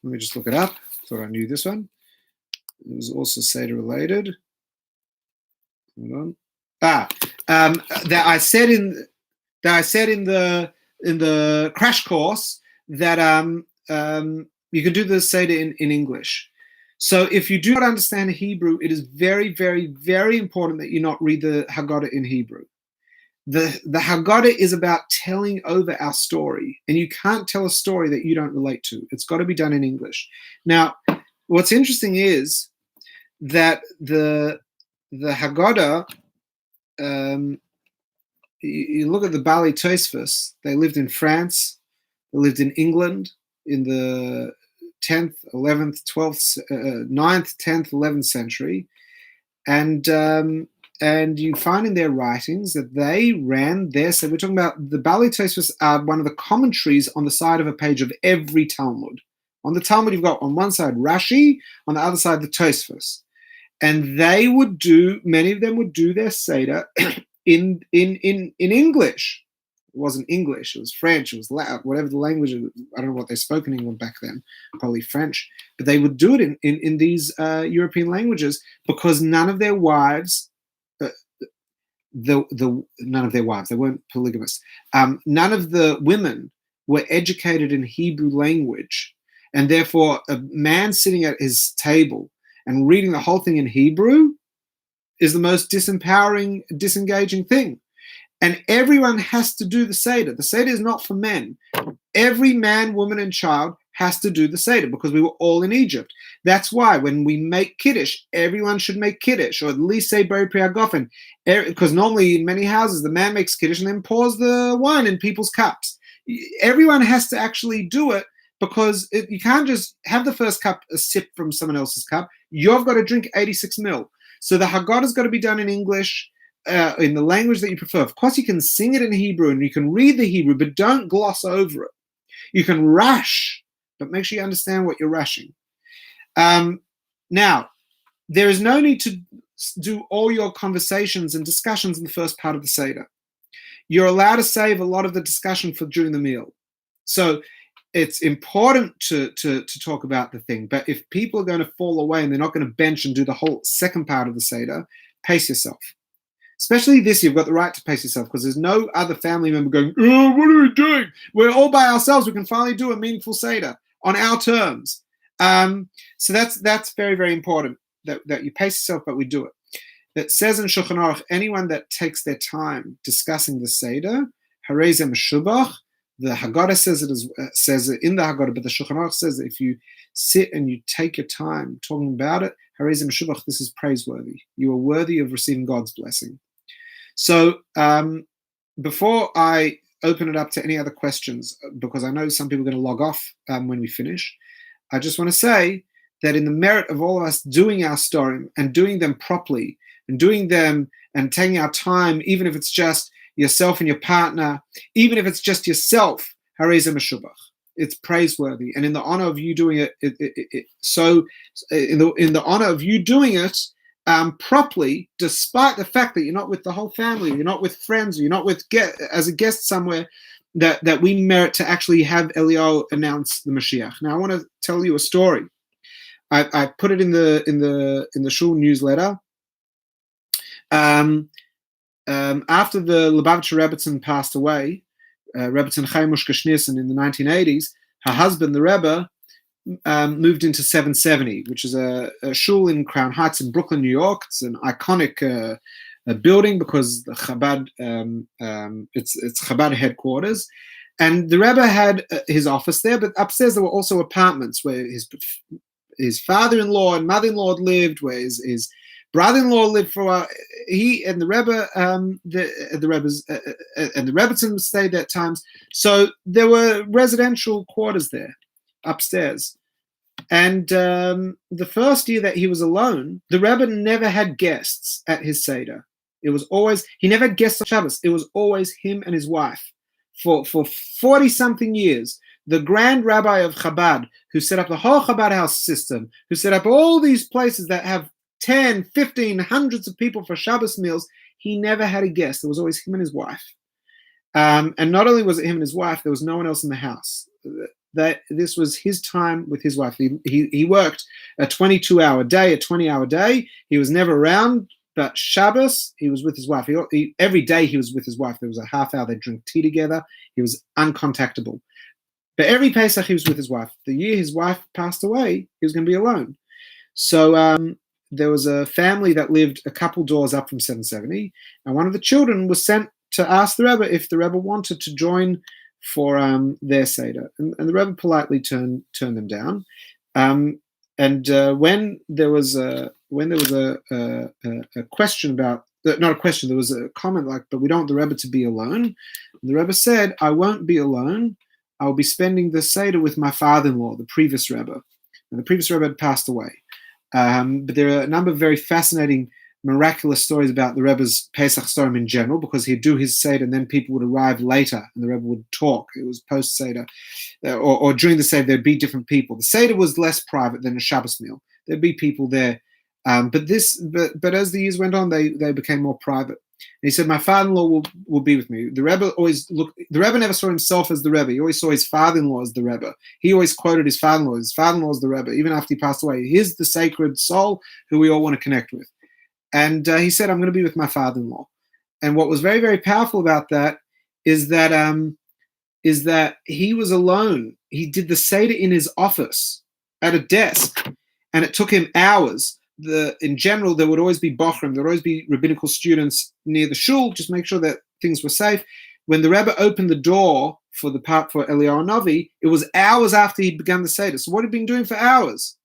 me just look it up. Thought I knew this one. It was also Seder related. Hold on. That I said in the crash course that you can do the Seder in English. So if you do not understand Hebrew, it is very, very, very important that you not read the Haggadah in Hebrew. The Haggadah is about telling over our story, and you can't tell a story that you don't relate to. It's got to be done in English. Now, what's interesting is that the Haggadah, you look at the Bali Tosfos, they lived in France, they lived in England in the 10th, 11th, 12th, 9th, 10th, 11th century. And you find in their writings that they ran their, so we're talking about the Bali Tosfos are one of the commentaries on the side of a page of every Talmud. On the Talmud, you've got on one side Rashi, on the other side the Tosfos. And they would do, many of them would do their Seder in English. It wasn't English, it was French, it was Latin, whatever the language, I don't know what they spoke in England back then, probably French. But they would do it in these European languages because none of their wives, none of their wives, they weren't polygamous, none of the women were educated in Hebrew language. And therefore, a man sitting at his table and reading the whole thing in Hebrew is the most disempowering, disengaging thing. And everyone has to do the Seder. The Seder is not for men. Every man, woman, and child has to do the Seder because we were all in Egypt. That's why when we make Kiddush, everyone should make Kiddush, or at least say Beri Pri HaGofen. Because normally in many houses, the man makes Kiddush and then pours the wine in people's cups. Everyone has to actually do it because you can't just have the first cup a sip from someone else's cup. You've got to drink 86 mil. So the Haggadah's got to be done in English, in the language that you prefer. Of course, you can sing it in Hebrew and you can read the Hebrew, but don't gloss over it. You can rush, but make sure you understand what you're rushing. Now, there is no need to do all your conversations and discussions in the first part of the Seder. You're allowed to save a lot of the discussion for during the meal. So it's important to talk about the thing, but if people are going to fall away and they're not going to bench and do the whole second part of the Seder, pace yourself. Especially this, you've got the right to pace yourself because there's no other family member going, oh, what are we doing? We're all by ourselves. We can finally do a meaningful Seder on our terms. So that's very, very important that you pace yourself, but we do it. It says in Shulchan Aruch, anyone that takes their time discussing the Seder, harei ze meshubach. The Haggadah says it in the Haggadah, but the Shulchan Aruch says that if you sit and you take your time talking about it, harei ze meshubach, this is praiseworthy. You are worthy of receiving God's blessing. So before I open it up to any other questions, because I know some people are going to log off when we finish, I just want to say that in the merit of all of us doing our story and doing them properly and doing them and taking our time, even if it's just yourself and your partner, even if it's just yourself, harei ze meshubach. It's praiseworthy, and in the honor of you doing it, in the honor of you doing it properly, despite the fact that you're not with the whole family, you're not with friends, you're not with as a guest somewhere, that we merit to actually have Eliyahu announce the Mashiach. Now, I want to tell you a story. I put it in the shul newsletter. After the Lubavitcher Rebbetzin passed away, Rebbetzin Chaim Mushka Schneerson in the 1980s, her husband, the Rebbe, moved into 770, which is a shul in Crown Heights in Brooklyn, New York. It's an iconic building because the Chabad, it's Chabad headquarters. And the Rebbe had his office there, but upstairs there were also apartments where his father-in-law and mother-in-law lived, where his brother-in-law lived for a while. He and the Rebbe, the Rebbe's and the Rebbetzin stayed there at times. So there were residential quarters there upstairs. And the first year that he was alone, the Rebbe never had guests at his Seder. It was always, he never had guests on Shabbos. It was always him and his wife. For 40-something years, the grand rabbi of Chabad, who set up the whole Chabad house system, who set up all these places that have 10, 15, hundreds of people for Shabbos meals, he never had a guest. It was always him and his wife. And not only was it him and his wife, there was no one else in the house. This was his time with his wife. He worked a 22-hour day, a 20-hour day. He was never around, but Shabbos, he was with his wife. Every day he was with his wife. There was a half hour, they'd drink tea together. He was uncontactable. But every Pesach he was with his wife. The year his wife passed away, he was going to be alone. So there was a family that lived a couple doors up from 770, and one of the children was sent to ask the Rebbe if the Rebbe wanted to join for their Seder, and the Rebbe politely turned them down. And when there was a question about, not a question, there was a comment like, but we don't want the Rebbe to be alone. And the Rebbe said, I won't be alone. I'll be spending the Seder with my father-in-law, the previous Rebbe. And the previous Rebbe had passed away. But there are a number of very fascinating, miraculous stories about the Rebbe's Pesach Seder in general, because he'd do his Seder and then people would arrive later and the Rebbe would talk. It was post-Seder. Or during the Seder, there'd be different people. The Seder was less private than a Shabbos meal. There'd be people there. But as the years went on, they became more private. And he said, my father-in-law will be with me. The Rebbe the Rebbe never saw himself as the Rebbe. He always saw his father-in-law as the Rebbe. He always quoted his father-in-law. His father-in-law is the Rebbe, even after he passed away. He's the sacred soul who we all want to connect with. And he said, I'm going to be with my father-in-law. And what was very, very powerful about that is that he was alone. He did the Seder in his office at a desk, and it took him hours. In general, there would always be bochrim, there would always be rabbinical students near the shul, just make sure that things were safe. When the Rebbe opened the door for Eliyahu Novi, it was hours after he'd begun the Seder. So what had he been doing for hours?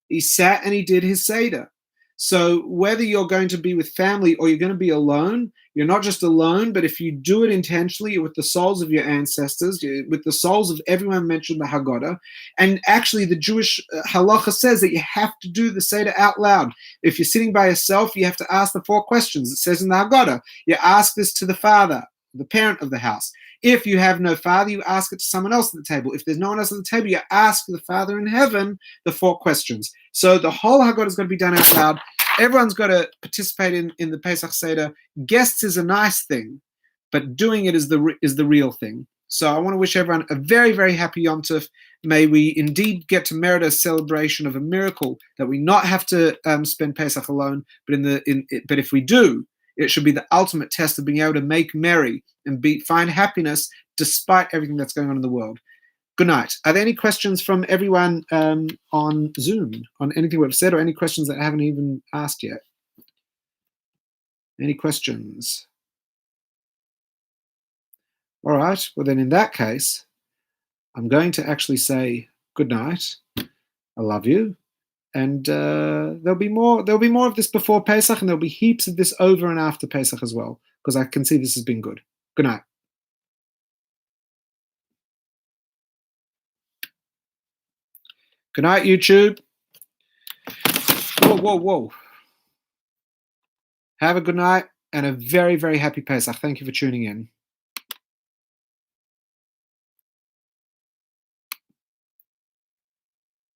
He sat and he did his Seder. So whether you're going to be with family or you're going to be alone, you're not just alone, but if you do it intentionally, you're with the souls of your ancestors, with the souls of everyone mentioned in the Haggadah. And actually, the Jewish halacha says that you have to do the Seder out loud. If you're sitting by yourself, you have to ask the 4 questions. It says in the Haggadah, you ask this to the father, the parent of the house. If you have no father, you ask it to someone else at the table. If there's no one else at the table, you ask the Father in heaven the 4 questions. So the whole Haggadah is going to be done out loud. Everyone's got to participate in the Pesach Seder. Guests is a nice thing, but doing it is the real thing. So I want to wish everyone a very, very happy Yom Tov. May we indeed get to merit a celebration of a miracle that we not have to spend Pesach alone, but but if we do, it should be the ultimate test of being able to make merry and find happiness despite everything that's going on in the world. Good night. Are there any questions from everyone on Zoom on anything we've said, or any questions that I haven't even asked yet? Any questions? All right. Well, then in that case, I'm going to actually say good night. I love you. And there'll be more of this before Pesach, and there'll be heaps of this over and after Pesach as well, because I can see this has been good. Good night. Good night, YouTube. Whoa. Have a good night and a very, very happy Pesach. Thank you for tuning in.